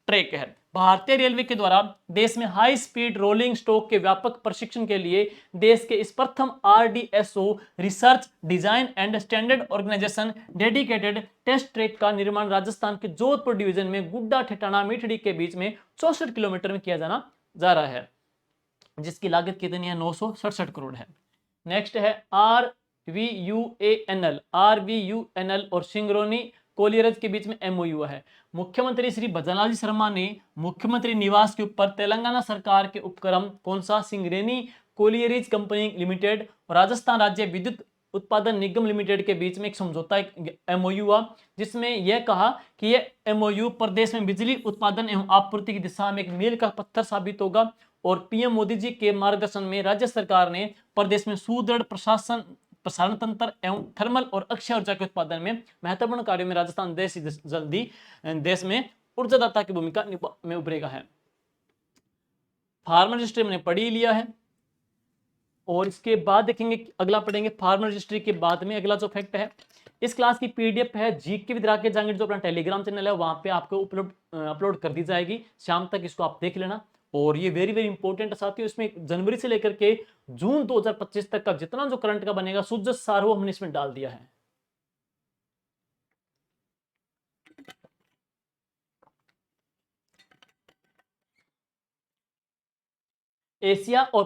track है। भारतीय रेलवे के द्वारा देश में हाई स्पीड रोलिंग स्टॉक के व्यापक प्रशिक्षण के लिए देश के इस प्रथम RDSO research design and standard organisation dedicated test track का निर्माण राजस्थान के जोधपुर डिवीजन में गुड्डा ठिठाणा मीठड़ी के बीच में 64 किलोमीटर में किया जा रहा है, जिसकी लागत कितनी है, 967 करोड़ है। नेक्स्ट है RVUANL और सिंगरोनी कोलियरज के बीच में एमओयू है। मुख्यमंत्री श्री भजनलाल जी शर्मा ने मुख्यमंत्री निवास के ऊपर तेलंगाना सरकार के उपक्रम कौन सा, सिंगरेनी कोलियरेज कंपनी लिमिटेड और राजस्थान राज्य विद्युत उत्पादन निगम लिमिटेड के बीच में एक समझौता, एक एमओयू हुआ, जिसमें यह कहा कि यह एमओयू प्रदेश में बिजली उत्पादन एवं आपूर्ति की दिशा में एक मील का पत्थर साबित होगा और पीएम मोदी जी के मार्गदर्शन में राज्य सरकार ने प्रदेश में सुदृढ़ प्रसारण तंत्र एवं थर्मल और अक्षय ऊर्जा के उत्पादन में महत्वपूर्ण कार्यों में राजस्थान जल्दी देश में ऊर्जादाता की भूमिका में उभरेगा है। फार्मर रजिस्ट्री मैंने पढ़ ही लिया है और इसके बाद देखेंगे, अगला पढ़ेंगे फार्मर रजिस्ट्री के बाद में अगला जो फैक्ट है। इस क्लास की पीडीएफ है जीके विद राकेश जांगिड़, जो अपना टेलीग्राम चैनल है वहां पे आपको अपलोड कर दी जाएगी, शाम तक इसको आप देख लेना। और ये वेरी वेरी इंपॉर्टेंट है साथियों, इसमें जनवरी से लेकर के जून 2025 तक का जितना जो करंट का बनेगा शुद्ध सार वो हमने इसमें डाल दिया है। एशिया और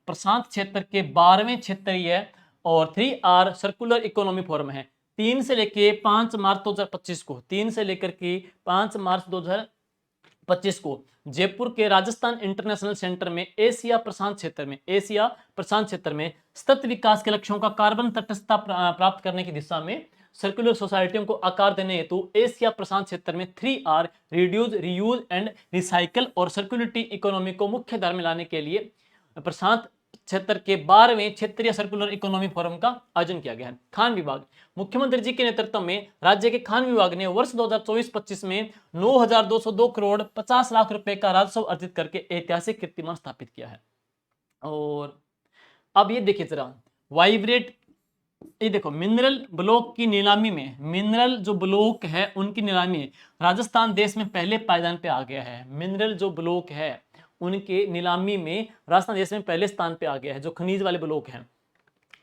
प्रशांत क्षेत्र के 12वें क्षेत्रीय और 3R सर्कुलर इकोनॉमी फोरम है। 3 से लेके 5 मार्च 2025 को 3 से लेकर के 5 मार्च 2025 को जयपुर के राजस्थान इंटरनेशनल सेंटर में एशिया प्रशांत क्षेत्र में सतत विकास के लक्ष्यों का कार्बन तटस्थता प्राप्त करने की दिशा में सर्कुलर सोसाइटियों को आकार देने हेतु एशिया प्रशांत क्षेत्र में 3R reduce, reuse and recycle और सर्कुलरिटी इकोनॉमी को मुख्य धारा में लाने के लिए प्रशांत क्षेत्र के 12वें क्षेत्रीय सर्कुलर इकोनॉमी फोरम का आयोजन किया गया है। खान विभाग, मुख्यमंत्री जी के नेतृत्व में राज्य के खान विभाग ने वर्ष 2024-25 में 9,202 करोड़ 50 लाख रुपए का राजस्व अर्जित करके ऐतिहासिक कीर्तिमान स्थापित किया है। और अब ये देखिए जरा वाइब्रेट, ये देखो मिनरल ब्लॉक की नीलामी में, मिनरल जो ब्लॉक है उनकी नीलामी में राजस्थान देश में पहले पायदान पे आ गया है। मिनरल जो ब्लॉक है उनके नीलामी में राजस्थान देश में पहले स्थान पे आ गया है, जो खनिज वाले ब्लॉक हैं।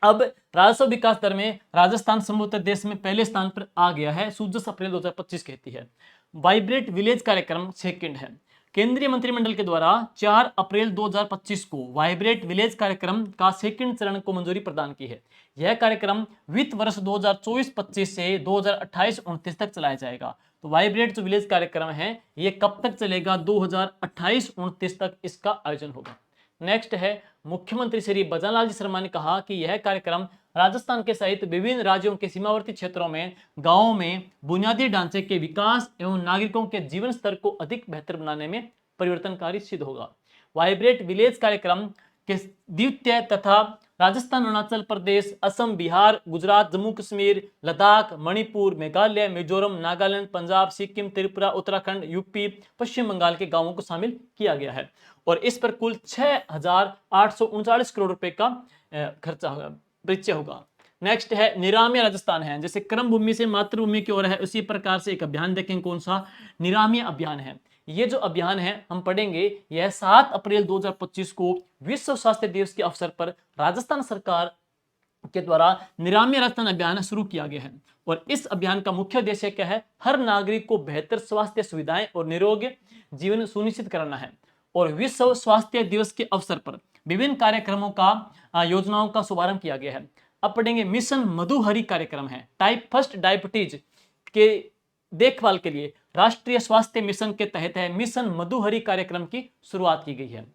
अब राजस्व विकास दर में राजस्थान समूचे देश में पहले स्थान पर आ गया है, 27 अप्रैल 2025 कहती है। वाइब्रेट विलेज कार्यक्रम सेकंड है। केंद्रीय मंत्रिमंडल के द्वारा 4 अप्रैल 2025 को वाइब्रेट विलेज कार्यक्रम का सेकंड चरण को मंजूरी प्रदान की है। यह कार्यक्रम वित्त वर्ष 2024-25 से 2028-29 तक चलाया जाएगा। तो वाइब्रेट जो विलेज कार्यक्रम है ये कब तक चलेगा, 2028-29 तक इसका आयोजन होगा। नेक्स्ट है मुख्यमंत्री श्री भजनलाल जी शर्मा ने कहा कि यह कार्यक्रम राजस्थान के सहित विभिन्न राज्यों के सीमावर्ती क्षेत्रों में गांवों में बुनियादी ढांचे के विकास एवं नागरिकों के जीवन स्तर को अधिक बेहतर बनाने में परिवर्तनकारी सिद्ध होगा। वाइब्रेट विलेज कार्यक्रम के द्वितीय तथा राजस्थान, अरुणाचल प्रदेश, असम, बिहार, गुजरात, जम्मू कश्मीर, लद्दाख, मणिपुर, मेघालय, मिजोरम, नागालैंड, पंजाब, सिक्किम, त्रिपुरा, उत्तराखंड, यूपी, पश्चिम बंगाल के गांवों को शामिल किया गया है और इस पर कुल 6,839 करोड़ रुपए का खर्चा होगा, बच्चे होगा। नेक्स्ट है निरामय राजस्थान है, जैसे कर्म भूमि से मातृभूमि की ओर है उसी प्रकार से एक अभियान देखें, कौन सा, निरामय अभियान है। ये जो अभियान है हम पढ़ेंगे, यह 7 अप्रैल 2025 को विश्व स्वास्थ्य दिवस के अवसर पर राजस्थान सरकार के द्वारा निरामय राजस्थान अभियान शुरू किया गया है और इस अभियान का मुख्य उद्देश्य क्या है, हर नागरिक को बेहतर स्वास्थ्य सुविधाएं और निरोगी जीवन सुनिश्चित करना है। और विश्व स्वास्थ्य दिवस के अवसर पर विभिन्न कार्यक्रमों का योजनाओं का शुभारंभ किया गया है। अब पढ़ेंगे मिशन मधुहरी कार्यक्रम है, टाइप फर्स्ट डायबिटीज के देखभाल के लिए राष्ट्रीय स्वास्थ्य मिशन के तहत है मिशन मधुहरी कार्यक्रम की शुरुआत की गई है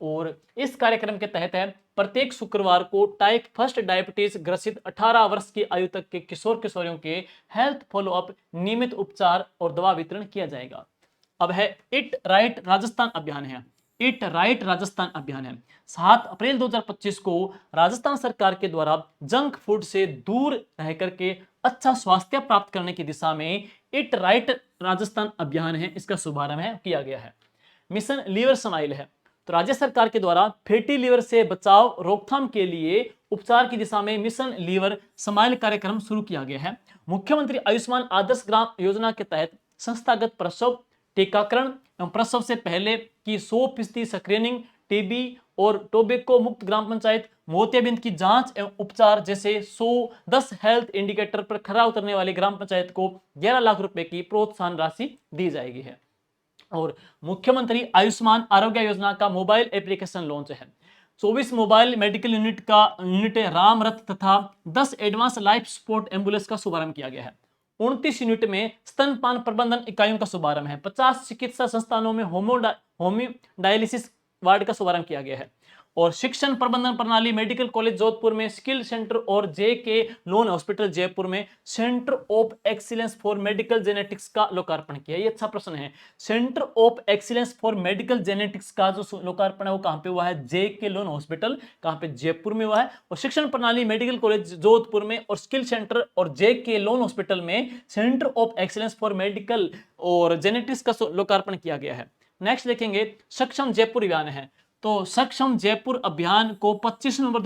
और इस कार्यक्रम के तहत है प्रत्येक शुक्रवार को टाइप फर्स्ट डायबिटीज ग्रसित 18 वर्ष की आयु तक के किशोर किशोरियों के हेल्थ फॉलोअप, नियमित उपचार और दवा वितरण किया जाएगा। अब है इट राइट राजस्थान अभियान है, इट राइट राजस्थान अभियान है। 7 अप्रैल 2025 को राजस्थान सरकार के द्वारा जंक फूड से दूर रह करके अच्छा स्वास्थ्य प्राप्त करने की दिशा में इट राइट राजस्थान अभियान है, इसका शुभारंभ किया गया है। मिशन लीवर स्माइल है, तो राज्य सरकार के द्वारा फैटी लीवर से बचाव रोकथाम के लिए उपचार की दिशा में मिशन लीवर स्माइल कार्यक्रम शुरू किया गया है। मुख्यमंत्री आयुष्मान आदर्श ग्राम योजना के तहत संस्थागत प्रसव, टीकाकरण एवं प्रसव से पहले की 100% स्क्रीनिंग, टीबी और टोबैको मुक्त ग्राम पंचायत, मोतियाबिंद की जांच एवं उपचार जैसे 110 हेल्थ इंडिकेटर पर खरा उतरने वाली ग्राम पंचायत को 11 लाख रुपए की प्रोत्साहन राशि दी जाएगी है। और मुख्यमंत्री आयुष्मान आरोग्य योजना का मोबाइल एप्लीकेशन लॉन्च है। 24 मोबाइल मेडिकल यूनिट राम रथ तथा 10 एडवांस लाइफ सपोर्ट एम्बुलेंस का शुभारंभ किया गया है। 29 यूनिट में स्तनपान प्रबंधन इकाइयों का शुभारंभ है। 50 चिकित्सा संस्थानों में होमोडायलिसिस वार्ड का शुभारंभ किया गया है। और शिक्षण प्रबंधन प्रणाली मेडिकल कॉलेज जोधपुर में स्किल सेंटर और जे के लोन हॉस्पिटल जयपुर में centre of excellence for medical genetics का लोकार्पण किया। ये अच्छा प्रश्न है। Centre of excellence for medical genetics का जो लोकार्पण है वो कहां पे हुआ है? जे के लोन हॉस्पिटल कहां पे? जयपुर में हुआ है। और शिक्षण प्रणाली मेडिकल कॉलेज जोधपुर में और स्किल सेंटर और जे के लोन हॉस्पिटल में centre of excellence for medical और जेनेटिक्स का लोकार्पण किया गया है। नेक्स्ट देखेंगे सक्षम जयपुर अभियान है। तो सक्षम जयपुर अभियान को 25 नवंबर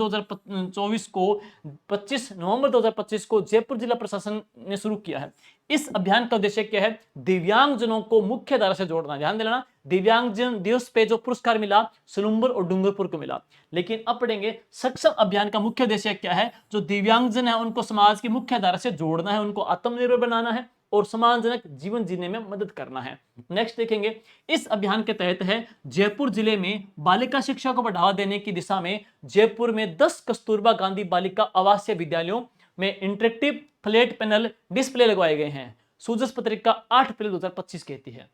2025 को जयपुर जिला प्रशासन ने शुरू किया है। इस अभियान का उद्देश्य क्या है? दिव्यांगजनों को मुख्य धारा से जोड़ना। ध्यान देना, दिव्यांगजन दिवस पे जो पुरस्कार मिला सुलुम्बर और डूंगरपुर को मिला। लेकिन अब पढ़ेंगे सक्षम अभियान का मुख्य उद्देश्य क्या है? जो दिव्यांगजन है उनको समाज की मुख्य धारा से जोड़ना है, उनको आत्मनिर्भर बनाना है और सम्मानजनक जीवन जीने में मदद करना है। नेक्स्ट देखेंगे इस अभियान के तहत है जयपुर जिले में बालिका शिक्षा को बढ़ावा देने की दिशा में जयपुर में 10 कस्तूरबा गांधी बालिका आवासीय विद्यालयों में इंटरेक्टिव फ्लैट पैनल डिस्प्ले लगवाए गए हैं। सूजस पत्रिका 8 अप्रैल 2025 कहती है।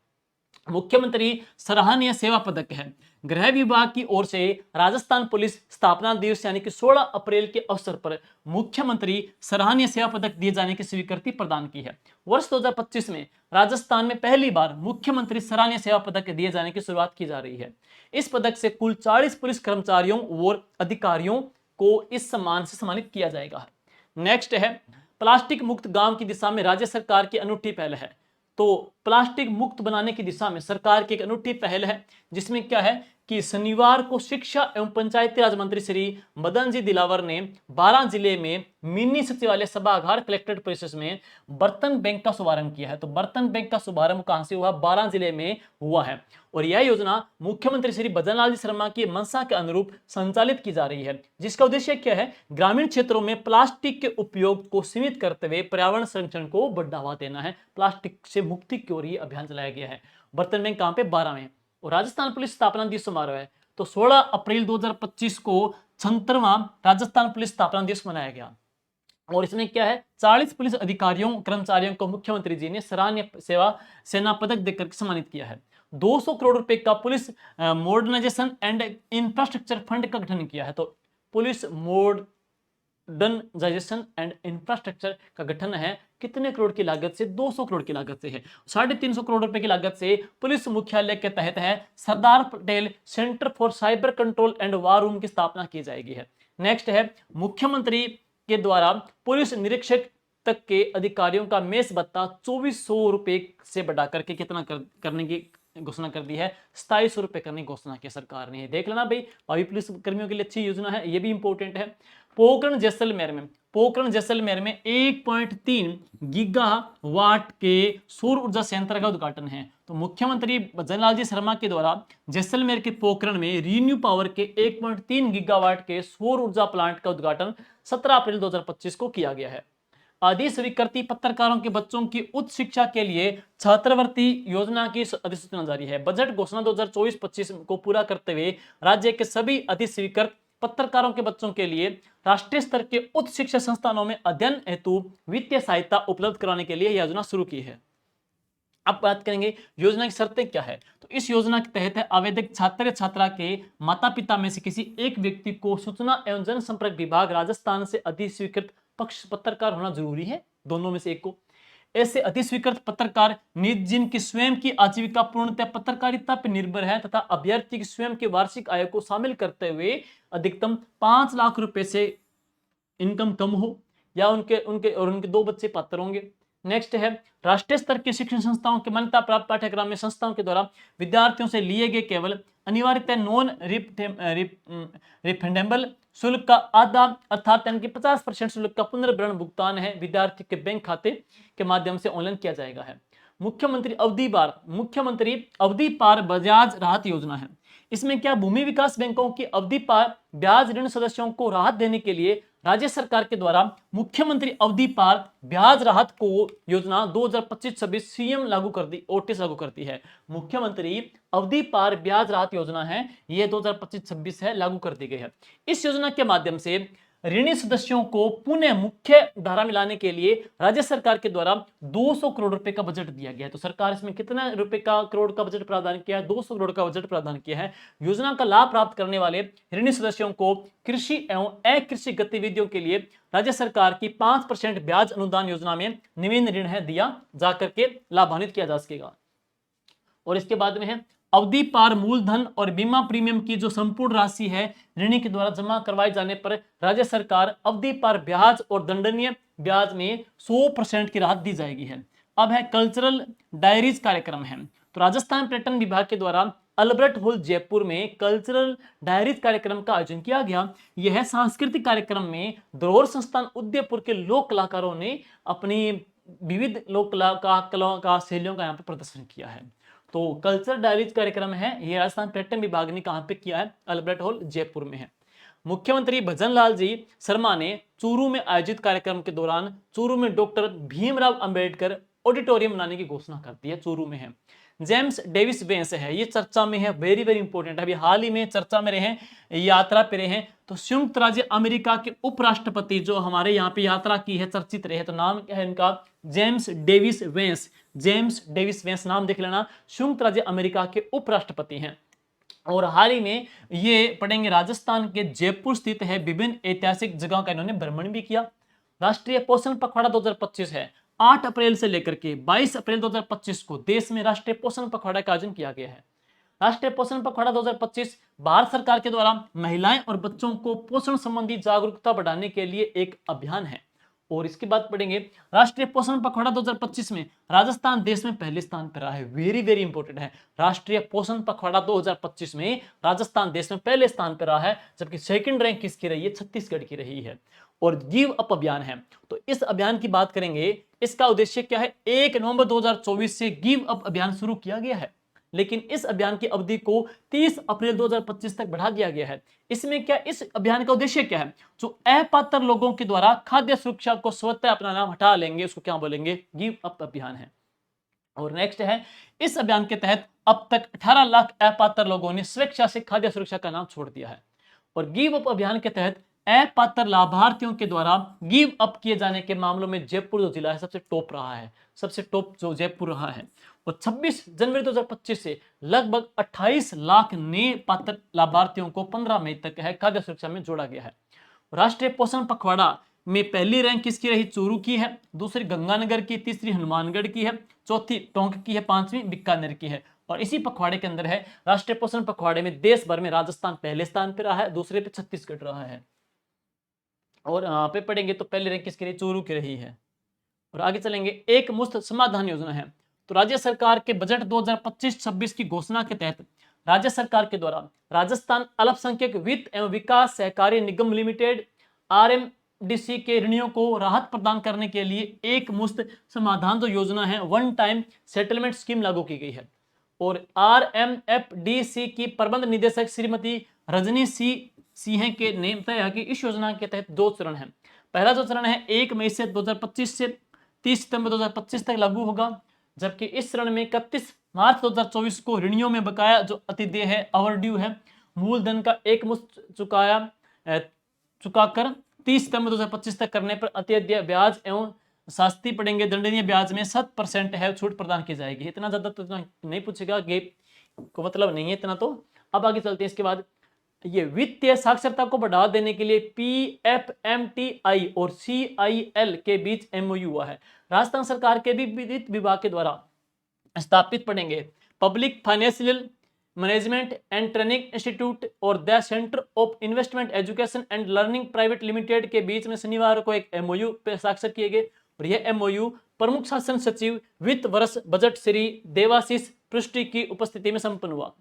मुख्यमंत्री सराहनीय सेवा पदक है। गृह विभाग की ओर से राजस्थान पुलिस स्थापना दिवस यानी कि 16 अप्रैल के अवसर पर मुख्यमंत्री सराहनीय सेवा पदक दिए जाने की स्वीकृति प्रदान की है। वर्ष 2025 में राजस्थान में पहली बार मुख्यमंत्री सराहनीय सेवा पदक दिए जाने की शुरुआत की जा रही है। इस पदक से कुल 40 पुलिस कर्मचारियों और अधिकारियों को इस सम्मान से सम्मानित किया जाएगा। नेक्स्ट है प्लास्टिक मुक्त गांव की दिशा में राज्य सरकार की अनूठी पहल है। तो प्लास्टिक मुक्त बनाने की दिशा में सरकार की एक अनूठी पहल है, जिसमें क्या है कि शनिवार को शिक्षा एवं पंचायती राज मंत्री श्री मदन जी दिलावर ने 12 जिले में मिनी सचिवालय सभागार कलेक्ट्रेट परिसर में बर्तन बैंक का शुभारंभ किया है। तो बर्तन बैंक का शुभारंभ कहां से हुआ? 12 जिले में हुआ है। और यह योजना मुख्यमंत्री श्री भजनलाल जी शर्मा की मंशा के अनुरूप संचालित की जा रही है, जिसका उद्देश्य क्या है? ग्रामीण क्षेत्रों में प्लास्टिक के उपयोग को सीमित करते हुए पर्यावरण संरक्षण को बढ़ावा देना है। प्लास्टिक से मुक्ति की ओर यह अभियान चलाया गया है। बर्तन बैंक कहां पे? 12 में। और राजस्थान पुलिस स्थापना दिवस समारोह है। तो 16 अप्रैल 2025 को 76वां राजस्थान पुलिस स्थापना दिवस मनाया गया। और इसमें क्या है? 40 पुलिस अधिकारियों कर्मचारियों को मुख्यमंत्री जी ने सराहनीय सेवा सेना पदक देकर सम्मानित किया है। 200 करोड़ रुपए का police modernisation and infrastructure fund का गठन किया है। तो पुलिस मॉडर्नाइजेशन एंड इंफ्रास्ट्रक्चर का गठन है कितने करोड़ की लागत से? 200 करोड़ की लागत से है। 350 करोड़ रुपए की लागत से पुलिस मुख्यालय के तहत है Sardar Patel centre for cyber control and war room की स्थापना की जाएगी है। नेक्स्ट है मुख्यमंत्री के द्वारा पुलिस निरीक्षक तक के अधिकारियों का मेस भत्ता 2400 रुपए से बढ़ा करके कितना करने की घोषणा कर दी है? 2700 रुपए करने की घोषणा की सरकार ने। देख लेना भाई, भावी पुलिस कर्मियों के लिए अच्छी योजना है, ये भी इंपॉर्टेंट है। पोखरण जैसलमेर में 1.3 गीगावाट के सौर ऊर्जा संयंत्र का उद्घाटन है। तो मुख्यमंत्री भजनलाल जी शर्मा के द्वारा जैसलमेर के पोखरण में रीन्यू पावर के 1.3 गीगावाट के सौर ऊर्जा प्लांट का उद्घाटन 17 अप्रैल 2025 को किया गया है। अधिस्वीकृति पत्रकारों के बच्चों की उच्च शिक्षा के लिए छात्रवृत्ति योजना की अधिसूचना जारी है। बजट घोषणा 2024-25 को पूरा करते हुए राज्य के सभी अधिस्वीकृत पत्रकारों के बच्चों के लिए राष्ट्रीय स्तर के उच्च शिक्षा संस्थानों में अध्ययन हेतु वित्तीय सहायता उपलब्ध कराने के लिए योजना शुरू की है। अब बात करेंगे योजना की शर्तें क्या है। तो इस योजना के तहत आवेदक छात्र या छात्रा के माता पिता में से किसी एक व्यक्ति को सूचना एवं जनसंपर्क विभाग राजस्थान से अधिस्वीकृत पक्ष पत्रकार होना जरूरी है, दोनों में से एक को। ऐसे अधिस्वीकृत पत्रकार जिनकी स्वयं की आजीविका पूर्णतः पत्रकारिता पर निर्भर है तथा अभ्यर्थी की स्वयं के वार्षिक आय को शामिल करते हुए अधिकतम 5 लाख रुपए से इनकम कम हो या उनके 2 बच्चे पात्र होंगे। नेक्स्ट है राष्ट्रीय स्तर के शिक्षण संस्थाओं के मान्यता प्राप्त पाठ्यक्रम में संस्थाओं के द्वारा विद्यार्थियों से लिए गए केवल अनिवार्यतः नॉन रिफंडेबल शुल्क का आधा अर्थात 50% शुल्क का पुनर्भरण भुगतान है विद्यार्थी के बैंक खाते के माध्यम से ऑनलाइन किया जाएगा है। मुख्यमंत्री अवधि पार ब्याज राहत योजना है। इसमें क्या भूमि विकास बैंकों की अवधि पार ब्याज ऋण सदस्यों को राहत देने के लिए राज्य सरकार के द्वारा मुख्यमंत्री अवधि पार ब्याज राहत को योजना 2025-26 सीएम लागू कर दी, ओटीएस लागू करती है। मुख्यमंत्री अवधि पार ब्याज राहत योजना है, ये 2025-26 है, लागू कर दी गई है। इस योजना के माध्यम से ऋणी सदस्यों को पुनः मुख्य धारा में लाने के लिए राज्य सरकार के द्वारा 200 करोड़ रुपए का बजट दिया गया है। तो सरकार इसमें कितना रुपए का करोड़ का बजट प्रावधान किया है? 200 करोड़ का बजट प्रावधान किया है। योजना का लाभ प्राप्त करने वाले ऋणी सदस्यों को कृषि एवं अकृषि गतिविधियों के लिए राज्य सरकार की 5% ब्याज अनुदान योजना में निवेदन ऋण है दिया जाकर के लाभान्वित किया जा सकेगा। और इसके बाद में है अवधि पार मूलधन और बीमा प्रीमियम की जो संपूर्ण राशि है ऋणी के द्वारा जमा करवाए जाने पर राज्य सरकार अवधि पार ब्याज और दंडनीय ब्याज में 100% की राहत दी जाएगी है। अब है कल्चरल डायरीज कार्यक्रम है। तो राजस्थान पर्यटन विभाग के द्वारा अल्बर्ट हॉल जयपुर में कल्चरल डायरीज कार्यक्रम का आयोजन किया गया। यह सांस्कृतिक कार्यक्रम में धरोहर संस्थान उदयपुर के लोक कलाकारों ने अपनी विविध लोक कला का शैलियों का यहाँ पे प्रदर्शन किया है। तो कल्चर डायरीज कार्यक्रम है, ये राजस्थान पर्यटन विभाग ने कहां पे किया है? अल्बर्ट हॉल जयपुर में है। मुख्यमंत्री भजनलाल जी शर्मा ने चूरू में आयोजित कार्यक्रम के दौरान चूरू में डॉक्टर भीमराव अंबेडकर ऑडिटोरियम बनाने की घोषणा कर दी है। चूरू में है। जेम्स डेविस वेंस है, ये चर्चा में है, वेरी वेरी इंपॉर्टेंट है, अभी हाल ही में चर्चा में रहे हैं, यात्रा पे रहे हैं। तो संयुक्त राज्य अमेरिका के उपराष्ट्रपति जो हमारे यहाँ पे यात्रा की है, चर्चित रहे, तो नाम क्या है इनका? James Davis Vance. James Davis Vance नाम देख लेना, संयुक्त राज्य अमेरिका के उपराष्ट्रपति हैं। और हाल ही में ये पढ़ेंगे राजस्थान के जयपुर स्थित है, विभिन्न ऐतिहासिक जगहों का इन्होंने भ्रमण भी किया। राष्ट्रीय पोषण पखवाड़ा 2025 है, 8 अप्रैल से लेकर के 22 अप्रैल 2025 को देश में राष्ट्रीय पोषण पखवाड़ा का आयोजन किया गया है। राष्ट्रीय पोषण पखवाड़ा 2025 भारत सरकार के द्वारा महिलाएं और बच्चों को पोषण संबंधी जागरूकता बढ़ाने के लिए एक अभियान है। और इसके बाद पढ़ेंगे राष्ट्रीय पोषण पखवाड़ा 2025 में राजस्थान देश में पहले स्थान पर रहा है। वेरी वेरी इंपॉर्टेंट है, राष्ट्रीय पोषण पखवाड़ा 2025 में राजस्थान देश में पहले स्थान पर रहा है, जबकि सेकंड रैंक किसकी रही है? छत्तीसगढ़ की रही है। और गिव अप अभियान है, तो इस अभियान की बात करेंगे, इसका उद्देश्य क्या है? 1 नवंबर 2024 से गिव अप अभियान शुरू किया गया है, लेकिन इस अभियान की अवधि को 30 अप्रैल 2025 तक बढ़ा दिया गया है। इसमें क्या, इस अभियान का उद्देश्य क्या है? जो अपात्र लोगों के द्वारा खाद्य सुरक्षा को स्वतः अपना नाम हटा लेंगे, उसको क्या बोलेंगे? गिव अप अभियान है। और नेक्स्ट है, इस अभियान के तहत अब तक 18 लाख अपात्र लोगों ने स्वेच्छा से खाद्य सुरक्षा का नाम छोड़ दिया है। और गिव अप अभियान के तहत अपात्र लाभार्थियों के द्वारा गिव अप किए जाने के मामलों में जयपुर जो जिला है सबसे टॉप रहा है, सबसे टॉप जो जयपुर रहा है। और 26 जनवरी 2025 से लगभग 28 लाख नए पात्र लाभार्थियों को 15 मई तक है खाद्य सुरक्षा में जोड़ा गया है। राष्ट्रीय पोषण पखवाड़ा में पहली रैंक किसकी रही? चूरू की है, दूसरी गंगानगर की, तीसरी हनुमानगढ़ की है, चौथी टोंक की है, 5वीं बीकानेर की है। और इसी पखवाड़े के अंदर है, राष्ट्रीय पोषण पखवाड़े में देश भर में राजस्थान पहले स्थान पर रहा है, दूसरे पे छत्तीसगढ़ रहा है। और यहाँ पे पढ़ेंगे तो पहली रैंक किसकी रही? चूरू की रही है। और आगे चलेंगे, एक मुफ्त समाधान योजना है। तो राज्य सरकार के बजट 2025-26 की घोषणा के तहत राज्य सरकार के द्वारा राजस्थान अल्पसंख्यक वित्त एवं विकास सहकारी निगम लिमिटेड आरएमडीसी के ऋणियों को राहत प्रदान करने के लिए एक मुफ्त समाधान जो योजना है, वन टाइम सेटलमेंट स्कीम लागू की गई है। और आरएमएफडीसी की प्रबंध निदेशक श्रीमती रजनी सिंह के ने बताया कि इस योजना के तहत 2 चरण है। पहला जो चरण है 1 मई से 2025 से 30 सितंबर 2025 तक लागू होगा, जबकि इस चरण में 31 मार्च 2024 को ऋणियों में बकाया जो अतिदेय है, ओवरड्यू है, मूलधन का एक मुश्त चुकाकर 30 सितंबर 2025 तक करने पर अतिदेय ब्याज एवं शास्ति पड़ेंगे दंडनीय ब्याज में 7% है छूट प्रदान की जाएगी। इतना ज्यादा तो इतना नहीं पूछेगा, गेप को मतलब नहीं है इतना। तो अब आगे चलते हैं। इसके बाद ये वित्तीय साक्षरता को बढ़ावा देने के लिए पीएफएमटीआई और सीआईएल के बीच एमओयू हुआ है। राजस्थान सरकार के भी वित्त विभाग के द्वारा स्थापित पढ़ेंगे public financial management and training institute और the centre of investment education and learning private limited के बीच में शनिवार को एक एमओयू पे हस्ताक्षर किए गए। और यह एमओयू प्रमुख शासन सचिव वित्त वर्ष बजट श्री देवाशीष पृष्टि की उपस्थिति में संपन्न हुआ।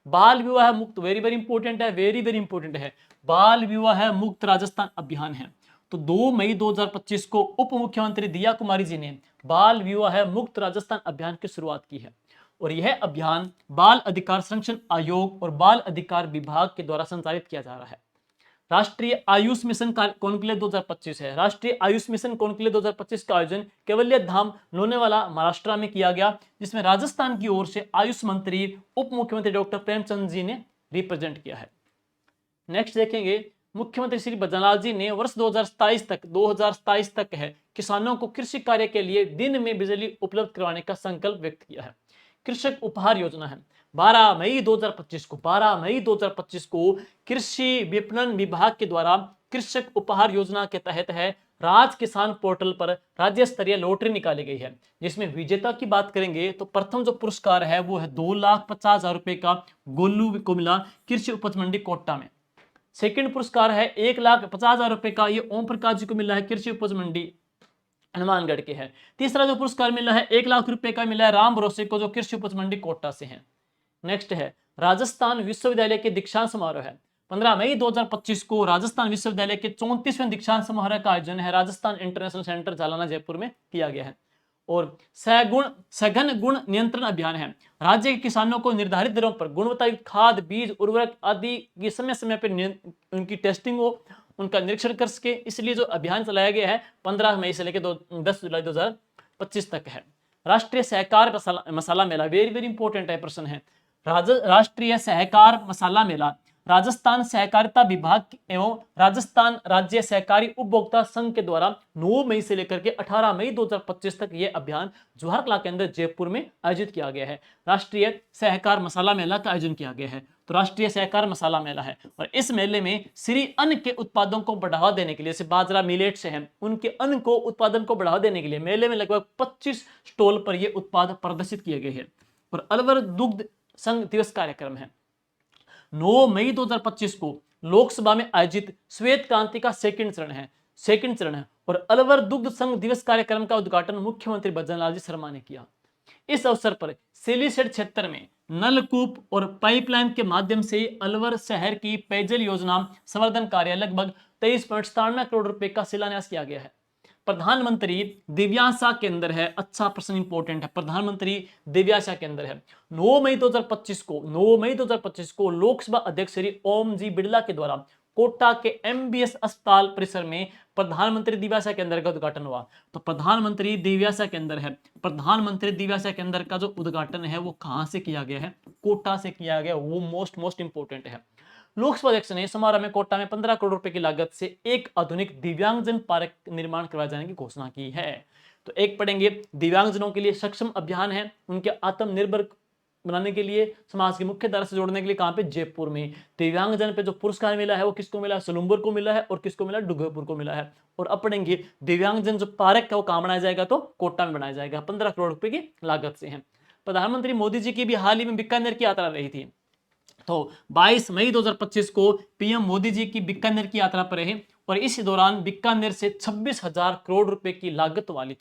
बाल विवाह मुक्त, वेरी वेरी इंपॉर्टेंट है, वेरी वेरी इंपॉर्टेंट है, बाल विवाह मुक्त राजस्थान अभियान है। तो 2 मई 2025 को उप मुख्यमंत्री दिया कुमारी जी ने बाल विवाह मुक्त राजस्थान अभियान की शुरुआत की है। और यह अभियान बाल अधिकार संरक्षण आयोग और बाल अधिकार विभाग के द्वारा संचालित किया जा रहा है। राष्ट्रीय आयुष मिशन कॉन्क्लेव 2025 है। राष्ट्रीय आयुष मिशन कॉन्क्लेव 2025 का आयोजन केवलिया धाम लोनावाला महाराष्ट्र में किया गया, जिसमें राजस्थान की ओर से आयुष मंत्री उप मुख्यमंत्री डॉक्टर प्रेमचंद जी ने रिप्रेजेंट किया है। नेक्स्ट देखेंगे, मुख्यमंत्री श्री बजनलाल जी ने वर्ष 2027 तक है किसानों को कृषि कार्य के लिए दिन में बिजली उपलब्ध करवाने का संकल्प व्यक्त किया है। कृषक उपहार योजना है, 12 मई 2025 को कृषि विपणन विभाग के द्वारा कृषक उपहार योजना के तहत है राज किसान पोर्टल पर राज्य स्तरीय लॉटरी निकाली गई है, जिसमें विजेता की बात करेंगे तो प्रथम जो पुरस्कार है वो है 2,50,000 रुपए का गोलू को मिला कृषि उपज मंडी कोटा में। सेकंड पुरस्कार है 1,50,000 रुपए का, ये ओम प्रकाश जी को मिला है कृषि उपज मंडी हनुमानगढ़ के है। तीसरा जो पुरस्कार मिला है 1,00,000 रुपए का मिला है राम भरोसे को, जो कृषि उपज मंडी कोटा से है। नेक्स्ट है राजस्थान विश्वविद्यालय के दीक्षांत समारोह है, 15 मई 2025 को राजस्थान विश्वविद्यालय के 34वें दीक्षांत समारोह का आयोजन है राजस्थान इंटरनेशनल सेंटर जालना जयपुर में किया गया है। और सघन गुण नियंत्रण अभियान है, राज्य के किसानों को निर्धारित दरों पर गुणवत्तायुक्त खाद बीज उर्वरक आदि की समय समय पर उनकी टेस्टिंग हो, उनका निरीक्षण कर सके, इसलिए जो अभियान चलाया गया है 15 मई से लेकर 10 जुलाई 2025 तक है। राष्ट्रीय सहकार मसाला मेला, वेरी वेरी इंपॉर्टेंट है प्रश्न है। राष्ट्रीय सहकार मसाला मेला राजस्थान सहकारिता विभाग एवं राजस्थान राज्य सहकारी उपभोक्ता संघ के द्वारा 9 मई से लेकर के 18 मई 2025 तक यह अभियान जवाहर कला केंद्र जयपुर में आयोजित किया गया है। राष्ट्रीय सहकार मसाला मेला का आयोजन किया गया है, तो राष्ट्रीय सहकार मसाला मेला है। और इस मेले में श्री अन्न के उत्पादों को बढ़ावा देने के लिए, जैसे बाजरा मिलेट से है, उनके अन्न को उत्पादन को बढ़ावा देने के लिए मेले में लगभग 25 स्टॉल पर यह उत्पाद प्रदर्शित किए गए हैं। और अलवर दुग्ध संघ दिवस कार्यक्रम है, 9 मई 2025 को लोकसभा में आयोजित श्वेत क्रांति का सेकंड चरण है। और अलवर दुग्ध संघ दिवस कार्यक्रम का उद्घाटन मुख्यमंत्री भजनलाल जी शर्मा ने किया। इस अवसर पर सिलीसेट क्षेत्र में नलकूप और पाइपलाइन के माध्यम से अलवर शहर की पेयजल योजना संवर्धन कार्य लगभग 23.97 करोड़ रुपए का शिलान्यास किया गया है। प्रधानमंत्री दिव्यांशा केंद्र है, अच्छा प्रश्न इंपॉर्टेंट है, प्रधानमंत्री दिव्यांशा केंद्र है। 9 मई 2025 को लोकसभा अध्यक्ष श्री ओम जी बिड़ला के द्वारा कोटा के एमबीएस अस्पताल परिसर में प्रधानमंत्री दिव्यांशा केंद्र का उद्घाटन हुआ। तो प्रधानमंत्री दिव्यांशा केंद्र है, प्रधानमंत्री दिव्यांशा केंद्र का जो उद्घाटन है वो कहां से किया गया है? कोटा से किया गया, वो मोस्ट इंपॉर्टेंट है। लोकसभा अध्यक्ष ने समारोह में कोटा में 15 करोड़ रुपए की लागत से एक आधुनिक दिव्यांगजन पार्क निर्माण करवाए जाने की घोषणा की है। तो एक पढ़ेंगे दिव्यांगजनों के लिए सक्षम अभियान है, उनके आत्मनिर्भर बनाने के लिए, समाज की मुख्य धारा से जोड़ने के लिए। कहां पे? जयपुर में। दिव्यांगजन पे जो पुरस्कार मिला है वो किसको मिला? सलूम्बर को मिला है। और किसको मिला? डुगरपुर को मिला है। और अब पढ़ेंगे दिव्यांगजन जो पार्क है वो कहां बनाया जाएगा? तो कोटा में बनाया जाएगा, 15 करोड़ रुपए की लागत से है। प्रधानमंत्री मोदी जी की भी हाल ही में बीकानेर की यात्रा रही थी, तो 22 मई 2025 को पीएम मोदी जी की बीकानेर की यात्रा पर रहे और इस दौरान बीकानेर से 26,000 करोड़ रुपए की लागत वाली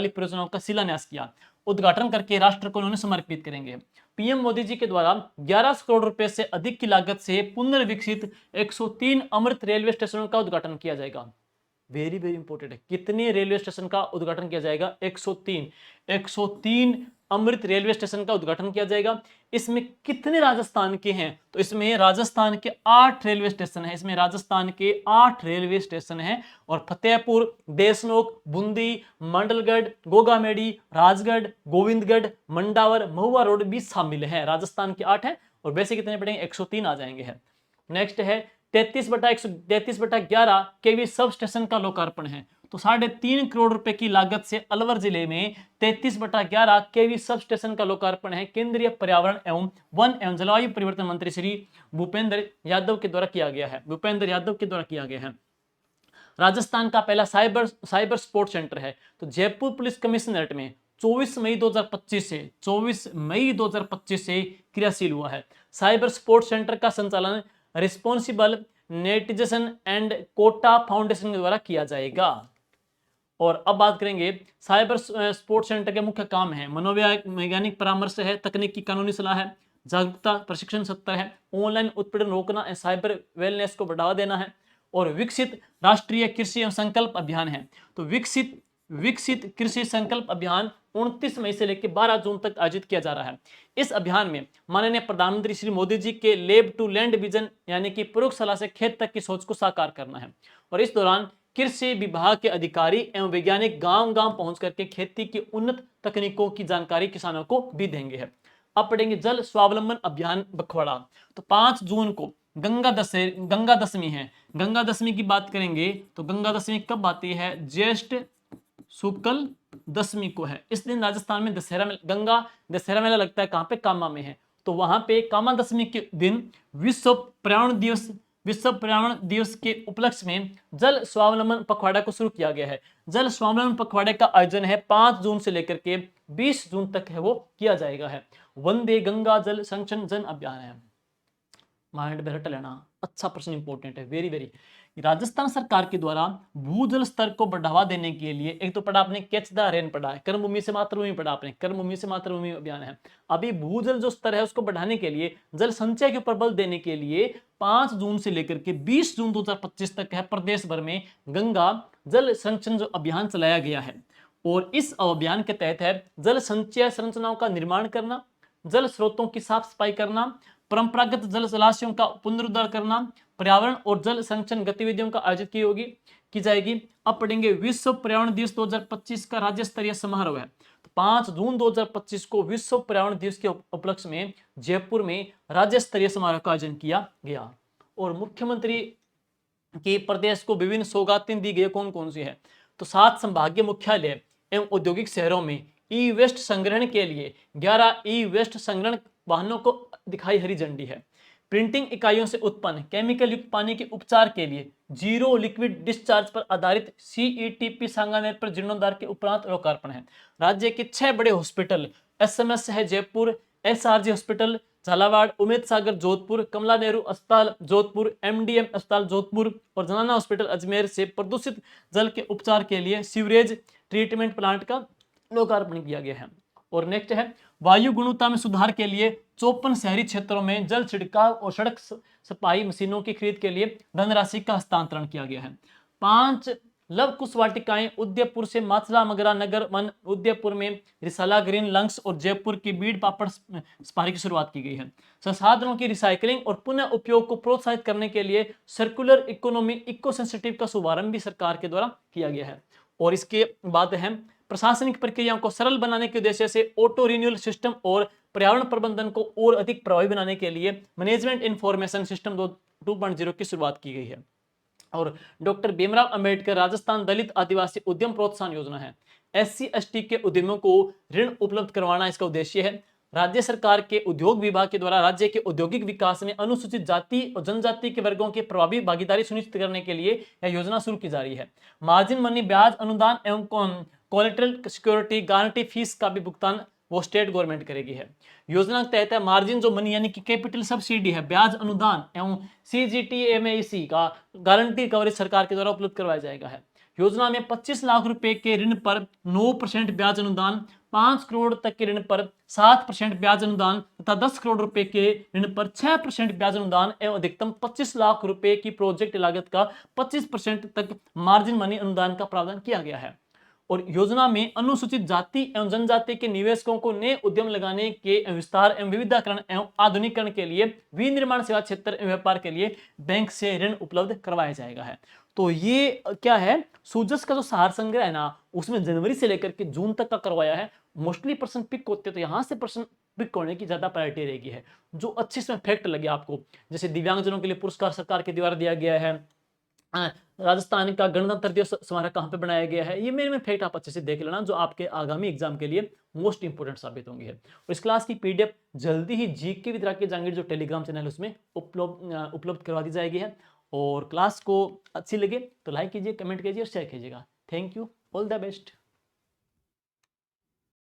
परियोजनाओं का शिलान्यास किया। उद्घाटन करके राष्ट्र को उन्होंने समर्पित करेंगे। पीएम मोदी जी के द्वारा 11 करोड़ रुपए से अधिक की लागत से पुनर्विकसित 103 अमृत रेलवे स्टेशनों का उद्घाटन किया जाएगा। वेरी वेरी इंपॉर्टेंट है, कितने रेलवे स्टेशन का उद्घाटन किया जाएगा? 103 अमृत रेलवे स्टेशन का उद्घाटन किया जाएगा। इसमें कितने राजस्थान के हैं? तो इसमें राजस्थान के 8 रेलवे स्टेशन हैं और फतेहपुर, देशनोक, बूंदी, मंडलगढ़, गोगामेडी, राजगढ़, गोविंदगढ़, मंडावर, महुआ रोड भी शामिल हैं। राजस्थान के 8 हैं और वैसे कितने पड़ेंगे? 103 आ जाएंगे। है नेक्स्ट है 33/11 केवी सब स्टेशन का लोकार्पण है। तो 3.5 करोड़ रुपए की लागत से अलवर जिले में 33/11 केवी सब स्टेशन का लोकार्पण है। केंद्रीय पर्यावरण एवं वन एवं जलवायु परिवर्तन मंत्री श्री भूपेंद्र यादव के द्वारा किया गया है। राजस्थान का पहला साइबर स्पोर्ट सेंटर है। तो जयपुर पुलिस कमिश्नरेट में 24 मई 2025 से क्रियाशील हुआ है। साइबर स्पोर्ट सेंटर का संचालन responsible netizen and Kota foundation के द्वारा किया जाएगा। और अब बात करेंगे साइबर स्पोर्ट सेंटर के मुख्य काम है। मनोवैज्ञानिक परामर्श है, तकनीकी कानूनी सलाह है, जागरूकता प्रशिक्षण सत्र है, ऑनलाइन उत्पीड़न रोकना, साइबर वेलनेस को बढ़ावा देना है और विकसित राष्ट्रीय कृषि एवं संकल्प अभियान है। तो विकसित विकसित कृषि संकल्प अभियान 29 मई से लेकर 12 जून तक आयोजित किया जा रहा है। इस अभियान में माननीय प्रधानमंत्री श्री मोदी जी के लेब टू लैंड विजन यानी कि प्रयोगशाला से खेत तक की सोच को साकार करना है। और इस दौरान कृषि विभाग के अधिकारी एवं वैज्ञानिक गांव-गांव पहुंच करके खेती की उन्नत तकनीकों की जानकारी किसानों को भी देंगे है। अब पढ़ेंगे जल स्वावलंबन अभियान बखवाड़ा। तो 5 जून को गंगा दशमी है। गंगा दशमी की बात करेंगे तो गंगा दशमी कब आती है? ज्येष्ठ शुक्ल दशमी को है। इस दिन राजस्थान में गंगा दशहरा मेला लगता है। कहां पे? कामा में है। तो वहां पे कामा दशमी के दिन विश्व पर्यावरण दिवस के उपलक्ष्य में जल स्वावलंबन पखवाड़ा को शुरू किया गया है। जल स्वावलंबन पखवाड़े का आयोजन है 5 जून से लेकर के 20 जून तक है वो किया जाएगा है। वंदे गंगा जल संरक्षण जन अभियान है। माइंड में रट लेना, अच्छा प्रश्न इंपॉर्टेंट है, वेरी वेरी। राजस्थान सरकार के द्वारा भूजल स्तर को बढ़ावा देने के लिए एक तो पढ़ा आपने कैच द रेन पढ़ा है, कर्मभूमि से मातृभूमि पढ़ा आपने, कर्मभूमि से मातृभूमि अभियान है। अभी भूजल जो स्तर है उसको बढ़ाने के लिए, जल संचय के ऊपर बल देने के लिए 5 जून से लेकर के 20 जून 2025 तक है प्रदेश भर में गंगा जल संरक्षण जो अभियान चलाया गया है। और इस अभियान के तहत है जल संचय संरचनाओं का निर्माण करना, जल स्रोतों की साफ सफाई करना, परंपरागत जल जलाशयों का पुनरुद्धार करना, पर्यावरण और जल संरक्षण गतिविधियों का आयोजित की जाएगी। अब पढ़ेंगे विश्व पर्यावरण दिवस 2025 का राज्य स्तरीय समारोह है। तो 5 जून 2025 को विश्व पर्यावरण दिवस के उपलक्ष्य में जयपुर में राज्य स्तरीय समारोह का आयोजन किया गया। और मुख्यमंत्री की प्रदेश को विभिन्न सौगातें दी गई, कौन कौन सी है? तो 7 संभागीय मुख्यालय एवं औद्योगिक शहरों में ई वेस्ट संग्रहण के लिए 11 ई वेस्ट संग्रहण वाहनों को दिखाई हरी झंडी है। प्रिंटिंग इकाइयों से उत्पन्न केमिकल युक्त पानी के उपचार के लिए जीरो लिक्विड डिस्चार्ज पर आधारित सीईटीपी सांगानेर पर जीर्णोद्धार के उपरांत लोकार्पण है। राज्य के 6 बड़े हॉस्पिटल एसएमएस है जयपुर, एसआरजी हॉस्पिटल झालावाड़, उमेद सागर जोधपुर, कमला नेहरू अस्पताल जोधपुर, एमडीएम अस्पताल जोधपुर और जनाना हॉस्पिटल अजमेर से प्रदूषित जल के उपचार के लिए सीवरेज ट्रीटमेंट प्लांट का लोकार्पण किया गया है। और नेक्स्ट है वायु गुणवत्ता में सुधार के लिए 54 शहरी क्षेत्रों में जल छिड़काव और सड़क सफाई मशीनों की खरीद के लिए धनराशि का हस्तांतरण किया गया है। 5 लव कुश वाटिकाएं उदयपुर से माचला मगरा नगर वन, उदयपुर में रिसाला ग्रीन लंग्स और जयपुर की बीड़ पापड़ सफारी की शुरुआत की गई है। संसाधनों की रिसाइकलिंग और पुनः उपयोग को प्रोत्साहित करने के लिए सर्कुलर इकोनॉमी इको सेंसिटिव का शुभारंभ भी सरकार के द्वारा किया गया है। और इसके बाद है प्रशासनिक प्रक्रियाओं को सरल बनाने के उद्देश्य से ऑटो रिन्यूअल सिस्टम और पर्यावरण प्रबंधन को और अधिक प्रभावी बनाने के लिए मैनेजमेंट इंफॉर्मेशन सिस्टम 2.0 की शुरुआत की गई है। और डॉक्टर भीमराव अंबेडकर राजस्थान दलित आदिवासी उद्यम प्रोत्साहन योजना है। SC ST के उद्यमियों को ऋण उपलब्ध करवाना इसका उद्देश्य है। राज्य सरकार के उद्योग विभाग के द्वारा राज्य के औद्योगिक विकास में अनुसूचित जाति और जनजाति के वर्गों की प्रभावी भागीदारी सुनिश्चित करने के लिए यह योजना शुरू की जा रही है। मार्जिन मनी ब्याज अनुदान एवं कोलेटरल सिक्योरिटी गारंटी फीस का भी भुगतान वो स्टेट गवर्नमेंट करेगी है। योजना के तहत है मार्जिन जो मनी यानी कि कैपिटल सब्सिडी है, ब्याज अनुदान एवं CGTMAC का गारंटी कवरेज सरकार के द्वारा उपलब्ध करवाया जाएगा है। योजना में 25 लाख रुपए के ऋण पर 9% ब्याज अनुदान, 5 करोड़ तक के ऋण पर 7% ब्याज अनुदान तथा 10 करोड़ रुपए के ऋण पर 6% ब्याज अनुदान एवं अधिकतम 25 लाख रुपए की प्रोजेक्ट लागत का 25% तक मार्जिन मनी अनुदान का प्रावधान किया गया है। और योजना में अनुसूचित जाति एवं जनजाति के निवेशकों को नए उद्यम लगाने के विस्तार एवं विविधीकरण एवं आधुनिकीकरण के लिए विनिर्माण सेवा क्षेत्र एवं व्यापार के लिए बैंक से ऋण उपलब्ध करवाया जाएगा है। तो ये क्या है, सूजस का जो सार संग्रह है ना, उसमें जनवरी से लेकर के जून तक का करवाया है। मोस्टली पर्सन पिक होते तो यहाँ से पर्सन पिक होने की ज्यादा प्रायोरिटी रहेगी है। जो अच्छे इसमें फैक्ट लगे आपको, जैसे दिव्यांगजनों के लिए पुरस्कार सरकार के द्वारा दिया गया है, राजस्थान का गणतंत्र दिवस स्मारक कहाँ पे बनाया गया है, ये मेरे फैक्ट आप अच्छे से देख लेना, जो आपके आगामी एग्जाम के लिए मोस्ट इंपोर्टेंट साबित होंगे। और इस क्लास की PDF जल्दी ही जीके विद राकेश जहांगीर जो टेलीग्राम चैनल है उसमें उपलब्ध करवा दी जाएगी है। और क्लास को अच्छी लगे तो लाइक कीजिए, कमेंट कीजिए और शेयर कीजिएगा। Thank you, all the best.